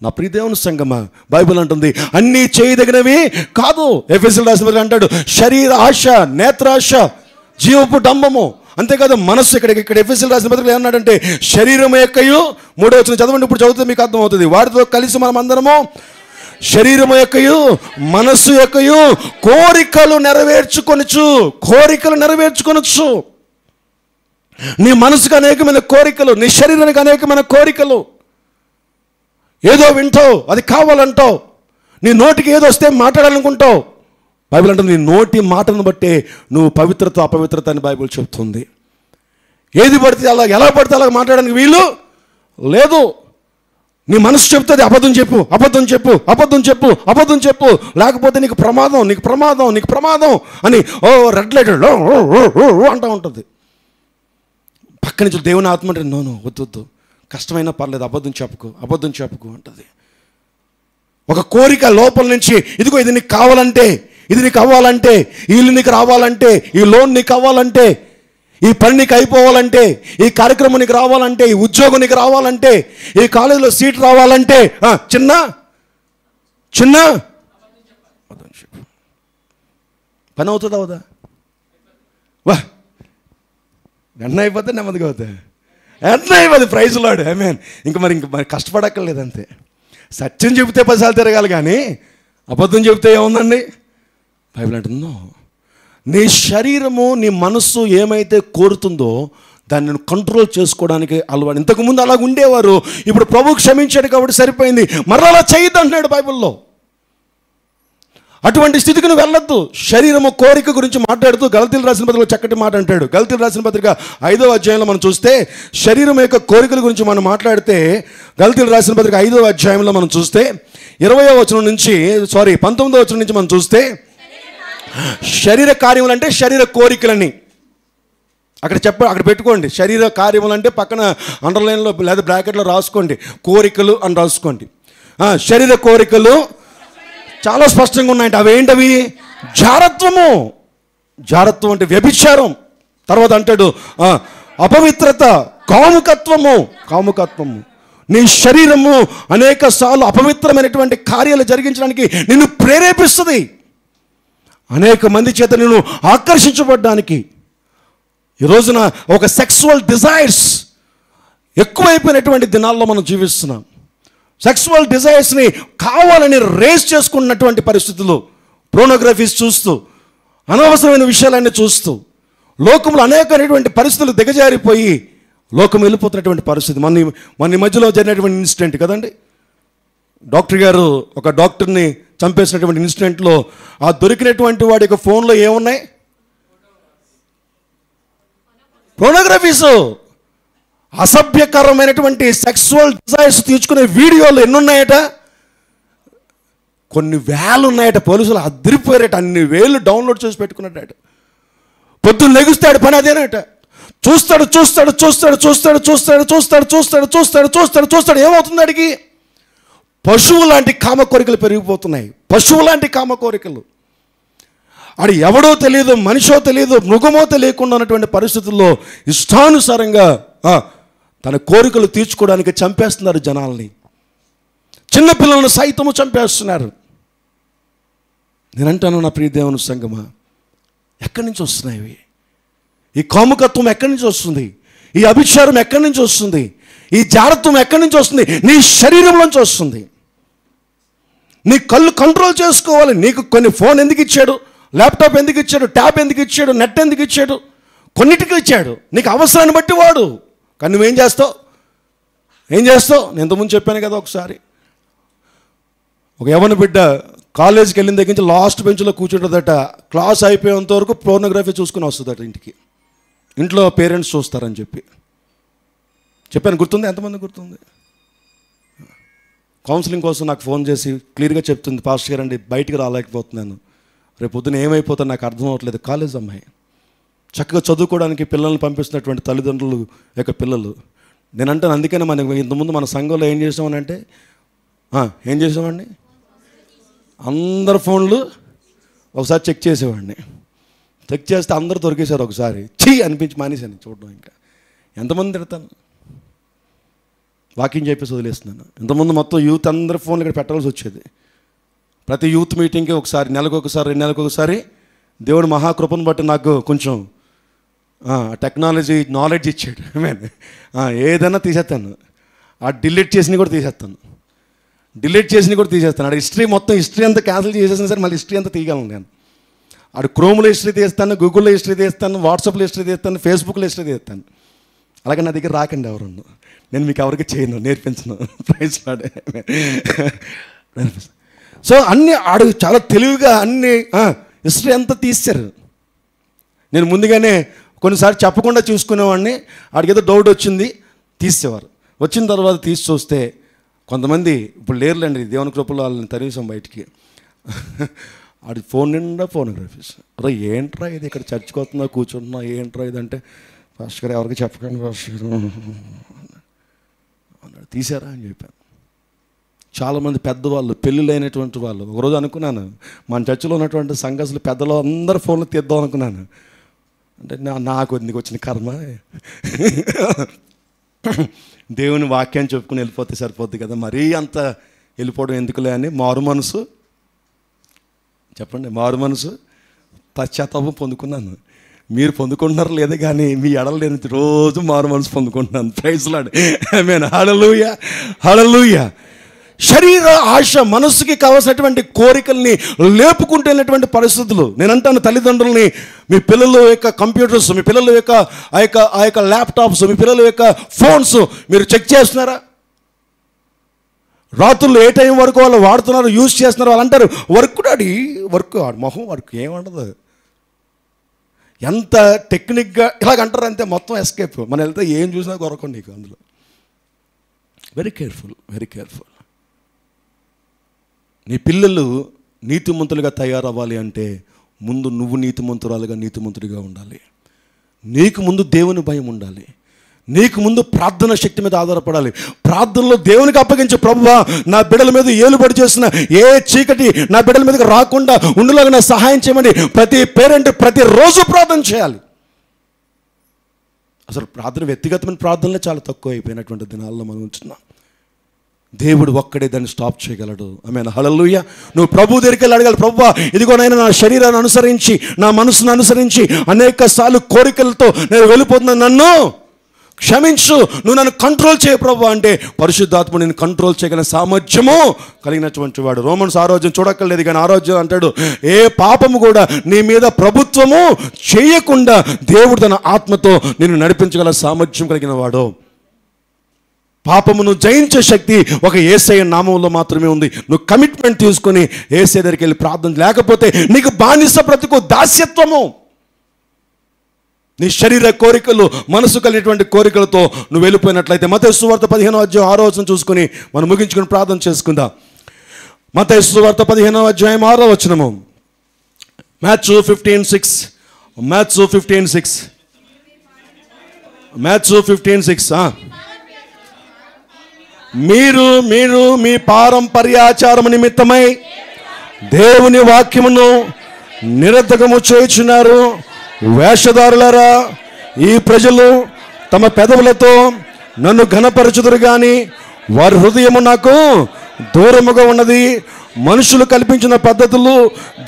నా ప్రియ దేవుని సంగమా, బైబిల్ అంటుంది అన్నీ చేయదగినవి కాదు. ఎఫెసీయులకు రాసిన పత్రిక అంటాడు శరీర ఆశ, నేత్రాశ, జీవపు డంబము అంతేకాదు మనస్సు. ఇక్కడ ఎఫెసీయులకు రాసిన పత్రికలో ఏమన్నాడంటే శరీరం యొక్కయు, 3వ వచనం చదవండి, ఇప్పుడు చదివితే మీకు అర్థమవుతుంది. వాటితో కలిసి మనం అందరము శరీరము యొక్కయు మనస్సు యొక్కయు కోరికలు నెరవేర్చుకొనొచ్చు. నీ మనసుకు అనేకమైన కోరికలు, నీ శరీరానికి అనేకమైన కోరికలు. ఏదో వింటావు, అది కావాలంటావు, నీ నోటికి ఏదో వస్తే మాట్లాడాలనుకుంటావు. బైబిల్ అంటే నీ నోటి మాటను బట్టే నువ్వు పవిత్రత అపవిత్రత అని బైబిల్ చెప్తుంది. ఏది పడితే అలా, ఎలా పడితే అలా మాట్లాడడానికి వీలు లేదు. నీ మనసు చెప్తుంది అబద్ధం చెప్పు, లేకపోతే నీకు ప్రమాదం అని రెడ్ లైట్ అంటూ ఉంటుంది. పక్క నుంచి దేవుని ఆత్మ అంటే నో వద్దు, కష్టమైనా పర్లేదు, అబద్ధం చెప్పుకు అంటుంది. ఒక కోరిక లోపల నుంచి, ఇదిగో ఇది నీకు కావాలంటే, ఇది నీకు అవ్వాలంటే, ఈ ఇల్లు నీకు రావాలంటే, ఈ లోన్ నీకు అవ్వాలంటే, ఈ పని నీకు అయిపోవాలంటే, ఈ కార్యక్రమం నీకు రావాలంటే, ఈ ఉద్యోగం నీకు రావాలంటే, ఈ కాలేజీలో సీట్ రావాలంటే చిన్న పని అవుతుందా అవుదా? వా వెంటనే అయిపోతే నెమ్మదిగా అవుతాయి, వెంటనే అయిపోతుంది. ప్రైజ్ లార్డ్, ఆమేన్. ఇంక మరి కష్టపడక్కర్లేదు అంతే. సత్యం చెబితే 10 సార్లు తిరగాలి, కానీ అబద్ధం చెబితే ఏముందండి? బైబిల్ అంటుందో నీ శరీరము నీ మనస్సు ఏమైతే కోరుతుందో దాన్ని కంట్రోల్ చేసుకోవడానికి అలవాటు. ఇంతకుముందు అలా ఉండేవారు, ఇప్పుడు ప్రభు క్షమించాడు కాబట్టి సరిపోయింది, మరలా అలా చేయొద్దు అంటున్నాడు బైబిల్లో. అటువంటి స్థితికి నువ్వు వెళ్ళొద్దు. శరీరము కోరిక గురించి మాట్లాడుతూ గలతీయులకు రాసిన పత్రికలో చక్కటి మాట అంటాడు. గలతీయులకు రాసిన పత్రిక 5వ అధ్యాయంలో మనం చూస్తే శరీరం యొక్క కోరికల గురించి మనం మాట్లాడితే, గలతీయులకు రాసిన పత్రిక 5వ అధ్యాయంలో మనం చూస్తే 19వ వచనం నుంచి మనం చూస్తే శరీర కార్యములు అంటే శరీర కోరికలని అక్కడ పెట్టుకోండి. శరీర కార్యములు అంటే పక్కన అండర్లైన్లో లేదా బ్రాకెట్లో రాసుకోండి, కోరికలు అని రాసుకోండి. శరీర కోరికలు చాలా స్పష్టంగా ఉన్నాయంటే అవేంటవి? జారత్వం అంటే వ్యభిచారం. తర్వాత అంటాడు అపవిత్రత, కాముకత్వము. నీ శరీరము అనేక సార్లు అపవిత్రమైనటువంటి కార్యాలు జరిగించడానికి నిన్ను ప్రేరేపిస్తుంది. అనేక మంది చేత నిన్ను ఆకర్షించబడ్డానికి ఈ రోజున ఒక సెక్సువల్ డిజైర్స్ ఎక్కువైపోయినటువంటి దినాల్లో మనం జీవిస్తున్నాం. సెక్సువల్ డిజైర్స్ని కావాలని రేస్ చేసుకున్నటువంటి పరిస్థితులు, పోర్నోగ్రఫీస్ చూస్తూ, అనవసరమైన విషయాలన్నీ చూస్తూ లోకంలో అనేకమైనటువంటి పరిస్థితులు దిగజారిపోయి లోకం వెళ్ళిపోతున్నటువంటి పరిస్థితి. మన మధ్యలో జరిగినటువంటి ఇన్సిడెంట్ కదండి. డాక్టర్ గారు ఒక డాక్టర్ని చంపేసినటువంటి ఇన్సిడెంట్లో ఆ దొరికినటువంటి వాడి యొక్క ఫోన్లో ఏమున్నాయి? పోర్నోగ్రఫీస్, అసభ్యకరమైనటువంటి సెక్సువల్ డిజైర్స్ తీర్చుకునే వీడియోలు ఎన్నున్నాయట? కొన్ని వేలు ఉన్నాయట. పోలీసులు అదిరిపోయారట, అన్ని వేలు డౌన్లోడ్ చేసి పెట్టుకున్నట్ట. పొద్దున్న లెగుస్తాడు, పని అదేనట. చూస్తాడు ఏమవుతుంది? అడిగి పశువు లాంటి కామ కోరికలు పెరిగిపోతున్నాయి. అది ఎవడో తెలియదు, మనిషో తెలియదు, మృగమో తెలియకుండా ఉన్నటువంటి పరిస్థితుల్లో ఇష్టానుసారంగా తన కోరికలు తీర్చుకోవడానికి చంపేస్తున్నారు జనాల్ని. చిన్నపిల్లలను సైతము చంపేస్తున్నారు. నేనంటాను నా ప్రియ దేవుని సంగమా, ఎక్కడి నుంచి వస్తున్నాయి ఈ కాముకత్వం? ఎక్కడి నుంచి వస్తుంది ఈ అభిచారం? ఎక్కడి నుంచి వస్తుంది ఈ జారత్వం? ఎక్కడి నుంచి వస్తుంది? నీ శరీరంలోంచి వస్తుంది. నీ కళ్ళు కంట్రోల్ చేసుకోవాలి. నీకు కొన్ని ఫోన్ ఎందుకు ఇచ్చాడు, ల్యాప్టాప్ ఎందుకు ఇచ్చాడు, ట్యాబ్ ఎందుకు ఇచ్చాడు, నెట్ ఎందుకు ఇచ్చాడు? కొన్నిటికి ఇచ్చాడు, నీకు అవసరాన్ని బట్టి వాడు. కానీ నువ్వేం చేస్తావు? నేను ఇంతకుముందు చెప్పాను కదా, ఒకసారి ఒక యవ్వన బిడ్డ కాలేజీకి వెళ్ళిన దగ్గర నుంచి లాస్ట్ బెంచ్లో కూర్చుంటుందట. క్లాస్ అయిపోయేంత వరకు పోర్నోగ్రఫీ చూసుకుని వస్తుందట ఇంటికి. ఇంట్లో పేరెంట్స్ చూస్తారని చెప్పాను. గుర్తుంది? ఎంతమంది గుర్తుంది? కౌన్సిలింగ్ కోసం నాకు ఫోన్ చేసి క్లియర్గా చెప్తుంది, పాస్టర్ గారు అండి బయటికి రాలేకపోతున్నాను, రేపు పొద్దున ఏమైపోతుందో నాకు అర్థం అవ్వట్లేదు. కాలేజ్ అమ్మాయి, చక్కగా చదువుకోవడానికి పిల్లల్ని పంపిస్తున్నటువంటి తల్లిదండ్రులు యొక్క పిల్లలు. నేను అంటాను, అందుకనే ఇంతకుముందు మన సంఘంలో ఏం చేసామని అంటే ఏం చేసామండి, అందరు ఫోన్లు ఒకసారి చెక్ చేసేవాడిని. చెక్ చేస్తే అందరూ దొరికేశారు. ఒకసారి అనిపించి మానేశాను చూడడం. ఇంకా ఎంతమంది తిడతాను, వాకింగ్ చెప్పేసి వదిలేస్తున్నాను. ఇంతకుముందు మొత్తం యూత్ అందరి ఫోన్లు ఇక్కడ పెట్టాల్సి వచ్చేది. ప్రతి యూత్ మీటింగ్కి ఒకసారి, నెలకు ఒకసారి, 2 నెలలకు ఒకసారి దేవుడు మహాకృపను బట్టి నాకు కొంచెం టెక్నాలజీ నాలెడ్జ్ ఇచ్చాడు. ఏదైనా తీసేస్తాను, ఆ డిలీట్ చేసినవి కూడా తీసేస్తాను, ఆడ హిస్టరీ మొత్తం హిస్టరీ అంతా క్యాన్సిల్ చేసేసిన సరే మళ్ళీ హిస్టరీ అంతా తీయగలను నేను. ఆడు క్రోమ్లో హిస్టరీ తీస్తాను, గూగుల్లో హిస్టరీ తీస్తాను, వాట్సాప్లో హిస్టరీ తీస్తాను, ఫేస్బుక్లో హిస్టరీ తీస్తాను. అలాగే నా దగ్గర రాకండి ఎవరన్నా, నేను మీకు ఎవరికి చేయను, నేర్పించను. Praise lord. సో అన్నీ ఆడు చాలా తెలివిగా అన్ని హిస్టరీ అంతా తీశారు. నేను ముందుగానే కొన్నిసార్లు చెప్పకుండా చూసుకునేవాడిని, ఆడికి ఏదో డౌట్ వచ్చింది తీసేవారు. వచ్చిన తర్వాత తీసి చూస్తే కొంతమంది ఇప్పుడు లేరులేండి, దేవుని కృపలో వాళ్ళని తరివేశాం బయటికి. ఆడి ఫోన్ నిండా ఫోటోగ్రఫీస్. అరే ఏంట్రా ఇది, ఇక్కడ చర్చికి వస్తున్నా కూర్చుంటున్నా, ఏంట్రా ఇది అంటే, పాస్టర్ గారు ఎవరికి చెప్పకండి పాస్టర్ గారు అన్నాడు. తీసారా అని చెప్పాను. చాలామంది పెద్దవాళ్ళు, పెళ్ళిళ్ళైనటువంటి వాళ్ళు. ఒకరోజు అనుకున్నాను మన చర్చిలో ఉన్నటువంటి సంఘాసులు పెద్దలు అందరు ఫోన్లు తీద్దాం అనుకున్నాను. అంటే నాకు నీకు వచ్చిన కర్మ, దేవుని వాక్యాన్ని చెప్పుకుని వెళ్ళిపోతే సరిపోద్ది కదా, మరీ అంత వెళ్ళిపోవడం ఎందుకులే అని మారు మనసు, చెప్పండి, మారు మనసు పశ్చాత్తాపం పొందుకున్నాను. మీరు పొందుకుంటున్నారు లేదా కానీ మీ ఎడలు నేను రోజు మారు మనసు పొందుకుంటున్నాను. Praise lord. ఆమేన్. హల్లెలూయా, హల్లెలూయా. శరీర ఆశ, మనస్సుకి కావాల్సినటువంటి కోరికల్ని లేపుకుంటూ వెళ్ళినటువంటి పరిస్థితులు. నేను అంటాను తల్లిదండ్రుల్ని, మీ పిల్లల యొక్క కంప్యూటర్స్, మీ పిల్లల యొక్క ఆ యొక్క ల్యాప్టాప్స్, మీ పిల్లల యొక్క ఫోన్స్ మీరు చెక్ చేస్తున్నారా? రాత్రులు ఏ టైం వరకు వాళ్ళు వాడుతున్నారు, యూజ్ చేస్తున్నారు. వాళ్ళు అంటారు వర్క్ డాడీ, వర్క్, మొహం వర్క్ ఏమండదు. ఎంత టెక్నిక్గా ఇలాగంటారు అంతే, మొత్తం ఎస్కేప్. మనం వెళ్తే ఏం చూసినా కొరకండి నీకు అందులో. Very careful, very careful. నీ పిల్లలు నీతిమంతులుగా తయారవ్వాలి అంటే ముందు నువ్వు నీతిమంతురాలుగా, నీతిమంతుడిగా ఉండాలి. నీకు ముందు దేవుని భయం ఉండాలి. నీకు ముందు ప్రార్థన శక్తి మీద ఆధారపడాలి. ప్రార్థనలో దేవునికి అప్పగించే, ప్రభువా నా బిడ్డల మీద ఏలుబడి చేసిన ఏ చీకటి నా బిడ్డల మీదకి రాకుండా ఉండేలాగా నా సహాయం చేయమని ప్రతి పేరెంట్ ప్రతిరోజు ప్రార్థన చేయాలి. అసలు ప్రార్థన, వ్యక్తిగతమైన ప్రార్థనలే చాలా తక్కువ అయిపోయినటువంటి దినాల్లో మనం ఉంటున్నాం. దేవుడు ఒక్కడే దాన్ని స్టాప్ చేయగలడు. ఆమేన్. హల్లెలూయా. నువ్వు ప్రభు దగ్గరికి వెళ్ళి అడగాలి, ప్రభువా ఇదిగోనైనా నా శరీరాన్ని అనుసరించి, నా మనసును అనుసరించి అనేక సార్లు కోరికలతో నేను వెళ్ళిపోతున్నాను, నన్ను క్షమించు, నువ్వు నన్ను కంట్రోల్ చేయ ప్రభు అంటే పరిశుద్ధాత్మ నేను కంట్రోల్ చేయగల సామర్థ్యము కలిగినటువంటి వాడు. రోమన్స్ ఆరోగ్యం చూడక్కర్లేదు కానీ ఆరోగ్యం అంటాడు, ఏ పాపము కూడా నీ మీద ప్రభుత్వము చేయకుండా దేవుడు తన ఆత్మతో నిన్ను నడిపించగల సామర్థ్యం కలిగిన వాడు. పాపమును జయించే శక్తి ఒక యేసయ్య నామంలో మాత్రమే ఉంది. నువ్వు కమిట్మెంట్ తీసుకొని యేసయ్య దగ్గరికి వెళ్ళి ప్రార్థన, లేకపోతే నీకు బానిస బ్రతుకు, దాస్యత్వము, నీ శరీర కోరికలు, మనసు కలిగినటువంటి కోరికలతో నువ్వు వెళ్ళిపోయినట్లయితే. మత్తయి సువార్త 15వ చూసుకొని మనం ముగించుకొని ప్రార్థన చేసుకుందాం. మత్తయి సువార్త 15వ Matthew 15:6. Matthew 15:6. మీరు మీ పారంపర్యాచారము నిమిత్తమై దేవుని వాక్యమును నిరర్ధకము చేయుచున్నారు. వేషధారులారా, ఈ ప్రజలు తమ పెదవులతో నన్ను ఘనపరచుదురు కానీ వారి హృదయము నాకు దూరముగా ఉన్నది. మనుషులు కల్పించిన పద్ధతులు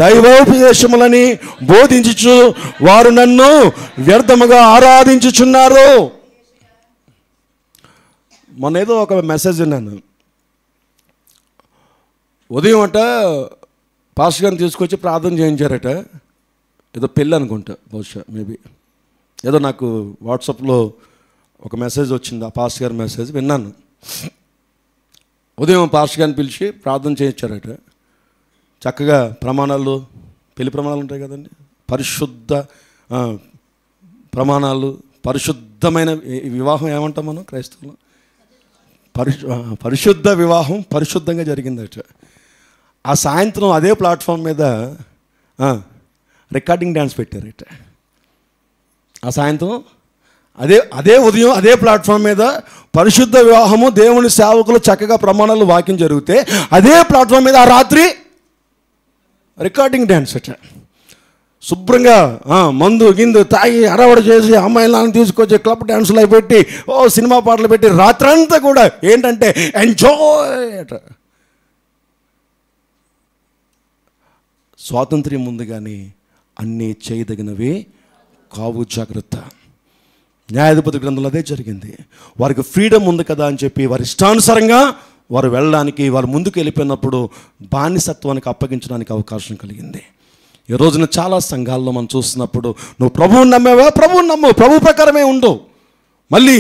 దైవోపదేశములని బోధించుచు వారు నన్ను వ్యర్థముగా ఆరాధించుచున్నారు. మొన్న ఏదో ఒక మెసేజ్ విన్నాను. ఉదయం అట పాస్టర్ గారిని తీసుకొచ్చి ప్రార్థన చేయించారట. ఏదో పెళ్ళి అనుకుంటా, బహుశా మేబీ. ఏదో నాకు వాట్సాప్లో ఒక మెసేజ్ వచ్చింది, ఆ పాస్టర్ గారి మెసేజ్ విన్నాను. ఉదయం పాస్టర్ గారిని పిలిచి ప్రార్థన చేయించారట. చక్కగా ప్రమాణాలు, పెళ్లి ప్రమాణాలు ఉంటాయి కదండి, పరిశుద్ధ ప్రమాణాలు, పరిశుద్ధమైన వివాహం ఏమంటాం మనం క్రైస్తవులు, పరిశుద్ధ వివాహం పరిశుద్ధంగా జరిగిందట. ఆ సాయంత్రం అదే ప్లాట్ఫామ్ మీద రికార్డింగ్ డ్యాన్స్ పెట్టారట. ఆ సాయంత్రం అదే ఉదయం అదే ప్లాట్ఫామ్ మీద పరిశుద్ధ వివాహము, దేవుని సేవకులు చక్కగా ప్రమాణాలు వాక్యం జరిగితే అదే ప్లాట్ఫామ్ మీద ఆ రాత్రి రికార్డింగ్ డ్యాన్స్ అట. శుభ్రంగా మందు గిందు తాగి అరవడ చేసి అమ్మాయిలను తీసుకొచ్చి క్లబ్ డ్యాన్సులు అవి పెట్టి సినిమా పాటలు పెట్టి రాత్రంతా కూడా ఏంటంటే ఎంజాయ్ అట. స్వాతంత్ర్యం ఉంది కానీ అన్నీ చేయదగినవి కావు, జాగ్రత్త. న్యాయాధిపతి గ్రంథంలో అదే జరిగింది. వారికి ఫ్రీడమ్ ఉంది కదా అని చెప్పి వారి ఇష్టానుసారంగా వారు వెళ్ళడానికి, వారు ముందుకు వెళ్ళిపోయినప్పుడు బానిసత్వానికి అప్పగించడానికి అవకాశం కలిగింది. ఈ రోజున చాలా సంఘాల్లో మనం చూస్తున్నప్పుడు నువ్వు ప్రభువుని నమ్మావా, ప్రభువుని నమ్ము, ప్రభు ప్రకారమే ఉండు. మళ్ళీ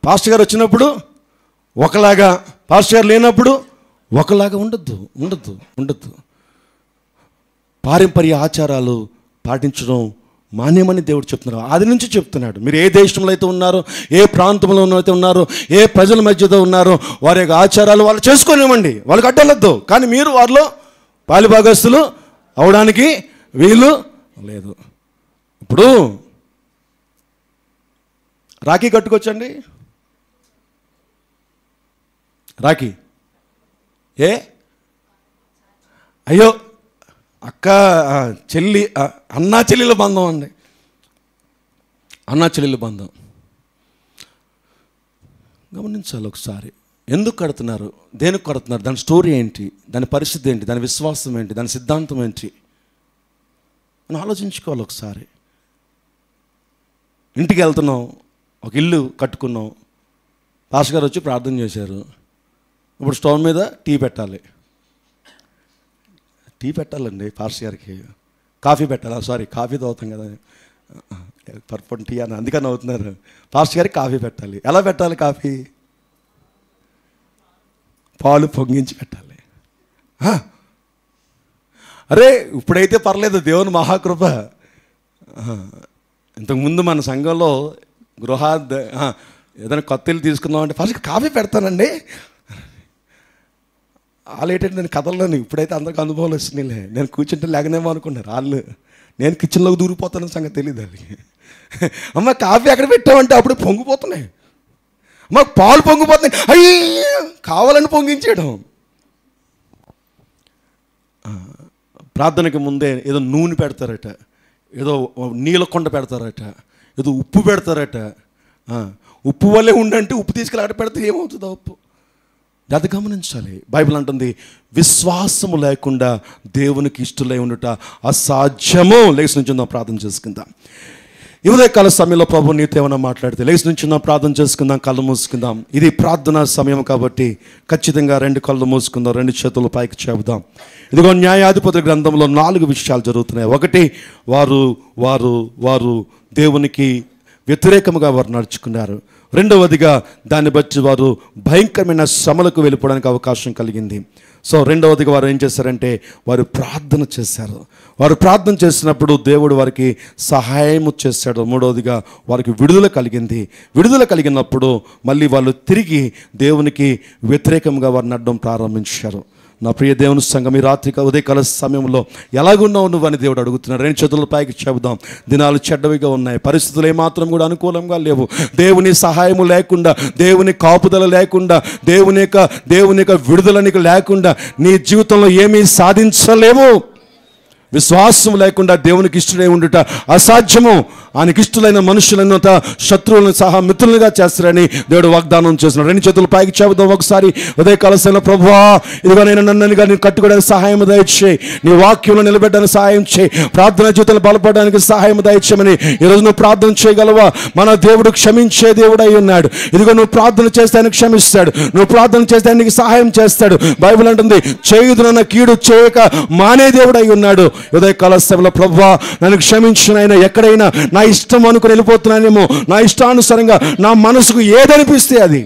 పాస్టర్ గారు వచ్చినప్పుడు ఒకలాగా, పాస్టర్ గారు లేనప్పుడు ఒకలాగా ఉండొద్దు. పారంపర్య ఆచారాలు పాటించడం మానేమని దేవుడు చెప్తున్నారు. ఆది నుంచి చెప్తున్నాడు. మీరు ఏ దేశంలో అయితే ఉన్నారో, ఏ ప్రాంతంలో అయితే ఉన్నారో, ఏ ప్రజల మధ్యలో ఉన్నారో వారి యొక్క ఆచారాలు వాళ్ళు చేసుకోనివ్వండి, వాళ్ళకి అడ్డలొద్దు. కానీ మీరు వారిలో పాలిభాగస్తులు అవడానికి వీలు లేదు. ఇప్పుడు రాఖీ కట్టుకోవచ్చండి? రాఖీ అయ్యో అక్క చెల్లి, అన్నా చెల్లెల బంధం అండి. అన్నా చెల్లెల బంధం గమనించాలి ఒకసారి. ఎందుకు కడుతున్నారు, దేనికి కడుతున్నారు, దాని స్టోరీ ఏంటి, దాని పరిస్థితి ఏంటి, దాని విశ్వాసం ఏంటి, దాని సిద్ధాంతం ఏంటి మనం ఆలోచించుకోవాలి ఒకసారి. ఇంటికి వెళ్తున్నాం, ఒక ఇల్లు కట్టుకున్నాం, పాస్టర్ గారు వచ్చి ప్రార్థన చేశారు. ఇప్పుడు స్టవ్ మీద టీ పెట్టాలండి పాస్టర్ గారికి. కాఫీ పెట్టాలా, సారీ కాఫీ తాగుతాం కదా, పర్పన్ టీ అని అందుకని అవుతున్నారు. పాస్టర్ గారికి కాఫీ పెట్టాలి. ఎలా పెట్టాలి కాఫీ? పాలు పొంగించి పెట్టాలి. అరే ఇప్పుడైతే పర్లేదు, దేవుని మహాకృప. ఇంతకుముందు మన సంఘంలో ఏదైనా కొత్త ఇల్లు తీసుకుందామంటే ఫస్ట్ కాఫీ పెడతానండి. వాళ్ళు ఏంటంటే నేను కథల్లోని ఇప్పుడైతే అందరికి అనుభవాలు వస్తున్నాయిలే. నేను కూర్చుంటే లేకనేమో అనుకున్నారు వాళ్ళు. నేను కిచెన్లోకి దూరిపోతానని సంగతి తెలియదు వాళ్ళకి. అమ్మ కాఫీ ఎక్కడ పెట్టామంటే అప్పుడు పొంగిపోతున్నాయి, అమ్మ పాలు పొంగిపోతున్నాయి, అయ్యి కావాలని పొంగించేయడం. ప్రార్థనకి ముందే ఏదో నూనె పెడతారట, ఏదో నీళ్ళకొండ పెడతారట, ఏదో ఉప్పు పెడతారట. ఉప్పు వల్లే ఉండంటే ఉప్పు తీసుకెళ్ళి అక్కడ పెడితే ఏమవుతుందో ఉప్పు. అది గమనించాలి. బైబిల్ అంటుంది విశ్వాసము లేకుండా దేవునికి ఇష్టలై ఉండుట అసాధ్యము. లేచి నుంచుందాం, ప్రార్థన చేసుకుందాం. ఈ ఉదయకాల సమయంలో ప్రభు నీతో ఏమైనా మాట్లాడితే లేచి నుంచుందాం, ప్రార్థన చేసుకుందాం, కళ్ళు మూసుకుందాం. ఇది ప్రార్థనా సమయం కాబట్టి ఖచ్చితంగా 2 కళ్ళు మూసుకుందాం, 2 చేతులు పైకి చెబుదాం. ఇదిగో న్యాయాధిపతి గ్రంథంలో 4 విషయాలు జరుగుతున్నాయి. 1, వారు వారు వారు దేవునికి వ్యతిరేకముగా వారు నడుచుకున్నారు. 2వదిగా దాన్ని బట్టి వారు భయంకరమైన శ్రమలకు వెళ్ళిపోవడానికి అవకాశం కలిగింది. సో 2వదిగా వారు ఏం చేశారంటే వారు ప్రార్థన చేశారు. వారు ప్రార్థన చేసినప్పుడు దేవుడు వారికి సహాయము చేశాడు. 3వదిగా వారికి విడుదల కలిగింది. విడుదల కలిగినప్పుడు మళ్ళీ వాళ్ళు తిరిగి దేవునికి వ్యతిరేకంగా వారు నడడం ప్రారంభించారు. నా ప్రియ దేవుని సంఘం, ఈ రాత్రి ఉదయకాల సమయంలో ఎలాగున్నావు నువ్వు అని దేవుడు అడుగుతున్నాడు. 2 చేతుల పైకి చెబుదాం. దినాలు చెడ్డవిగా ఉన్నాయి, పరిస్థితులు ఏమాత్రం కూడా అనుకూలంగా లేవు. దేవుని సహాయము లేకుండా, దేవుని కాపుదల లేకుండా, దేవుని యొక్క విడుదల నీకు లేకుండా నీ జీవితంలో ఏమీ సాధించలేవు. విశ్వాసం లేకుండా దేవునికి ఇష్టడై ఉండుట అసాధ్యము. ఆయనకి ఇష్టలైన మనుషులను శత్రువులను సహా మిత్రులుగా చేస్తారని దేవుడు వాగ్దానం చేస్తున్నాడు. 2 చేతులు పైకి చెబుదాం ఒకసారి. ఉదయకాల సమయంలో ప్రభువా ఇదిగో నన్నుగా నేను కట్టుకోవడానికి సహాయం దయచేయి, నీ వాక్యంలో నిలబెట్టడానికి సహాయం చేయి, ప్రార్థన జీవితంలో బలపడడానికి సహాయం దయచేయమని ఈరోజు నువ్వు ప్రార్థన చేయగలవా? మన దేవుడు క్షమించే దేవుడు అయి ఉన్నాడు. ఇదిగో నువ్వు ప్రార్థన చేస్తే ఆయన క్షమిస్తాడు, నువ్వు ప్రార్థన చేస్తే ఆయనకి సహాయం చేస్తాడు. బైబిల్ అంటుంది చేయుదునన్న కీడు చేయక మానే దేవుడు అయి ఉన్నాడు. ఉదయకాల సమయంలో ప్రభువా నన్ను క్షమించిన ఆయన, ఎక్కడైనా నా ఇష్టం అనుకుని వెళ్ళిపోతున్నానేమో, నా ఇష్టానుసారంగా నా మనసుకు ఏదనిపిస్తే అది,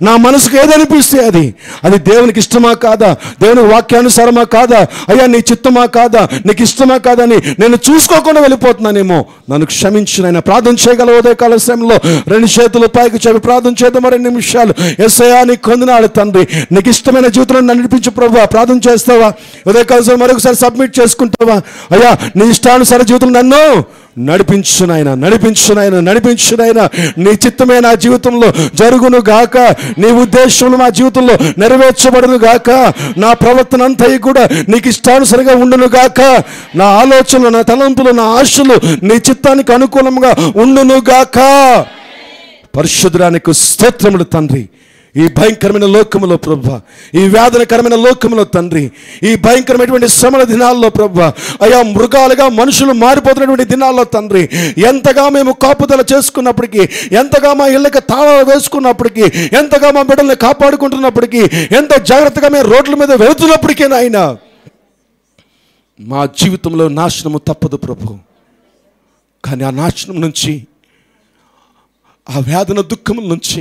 నా మనసుకు ఏదనిపిస్తే అది దేవునికి ఇష్టమా కాదా, దేవుని వాక్యానుసారమా కాదా, అయ్యా నీ చిత్తమా కాదా, నీకు ఇష్టమా కాదా అని నేను చూసుకోకుండా వెళ్ళిపోతున్నానేమో, నన్ను క్షమించిన ఆయన. ప్రార్థన చేయగల ఉదయకాల సమయంలో 2 చేతులు పైకి చెప్పి ప్రార్థన చేద్దాం. 2 నిమిషాలు. యేసయ్యా నీకు కొందనాలు తండ్రి, నీకు ఇష్టమైన జీవితంలో నన్ను నడిపించు ప్రభువా. ప్రార్థన చేస్తావా? ఉదయకాల సమయం మరొకసారి సబ్మిట్ చేసుకుంటావా? అయ్యా నీ ఇష్టానుసార జీవితం నన్ను నడిపించు నాయన, నీ చిత్తమే నా జీవితంలో జరుగును గాక, నీ ఉద్దేశంలో నా జీవితంలో నెరవేర్చబడును గాక, నా ప్రవర్తన అంతా కూడా నీకు ఇష్టానుసరిగా ఉండును గాక, నా ఆలోచనలు, నా తలంపులు, నా ఆశలు నీ చిత్తానికి అనుకూలంగా ఉండును గాక. పరిశుద్ధుడానికి స్తోత్రములు తండ్రి. ఈ భయంకరమైన లోకములో ప్రభువా, ఈ వేదనకరమైన లోకములో తండ్రి, ఈ భయంకరమైనటువంటి శ్రమల దినాల్లో ప్రభువా, అయా మృగాలుగా మనుషులు మారిపోతున్నటువంటి దినాల్లో తండ్రి, ఎంతగా మేము కాపుదల చేసుకున్నప్పటికీ, ఎంతగా మా ఇళ్ళకి తాళాలు వేసుకున్నప్పటికీ, ఎంతగా మా బిడ్డల్ని కాపాడుకుంటున్నప్పటికీ, ఎంత జాగ్రత్తగా మేము రోడ్ల మీద వెళుతున్నప్పటికీ నాయన, మా జీవితంలో నాశనము తప్పదు ప్రభు. కానీ ఆ నాశనం నుంచి, ఆ వేదన దుఃఖముల నుంచి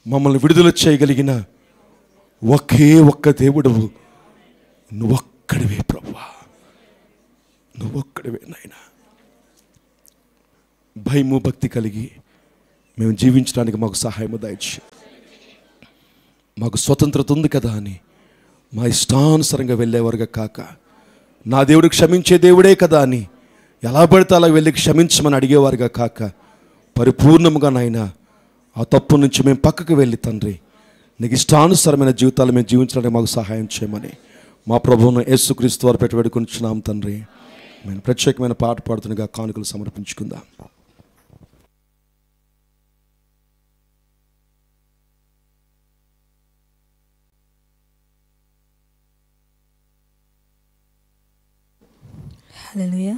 మమ్మల్ని విడుదల చేయగలిగిన ఒకే ఒక్క దేవుడవు నువ్వొక్కడివే ప్రభువా, నువ్వొక్కడివే నాయన. భయము భక్తి కలిగి మేము జీవించడానికి మాకు సహాయము దయచేయి. మాకు స్వతంత్రత ఉంది కదా అని మా ఇష్టానుసారంగా వెళ్ళేవారుగా కాక, నా దేవుడు క్షమించే దేవుడే కదా అని ఎలా పడితే అలా వెళ్ళి క్షమించమని అడిగేవారుగా కాక, పరిపూర్ణముగా నాయన ఆ తప్పు నుంచి మేము పక్కకు వెళ్ళి తండ్రి, నీకు ఇష్టానుసారమైన జీవితాలు మేము జీవించడానికి మాకు సహాయం చేయమని మా ప్రభువును యేసుక్రీస్తు వారు పెట్టి వేడుకొంచున్నాం తండ్రి. మేము ప్రత్యేకమైన పాట పాడుతుండగా కానుకలు సమర్పించుకుందాం. హల్లెలూయా.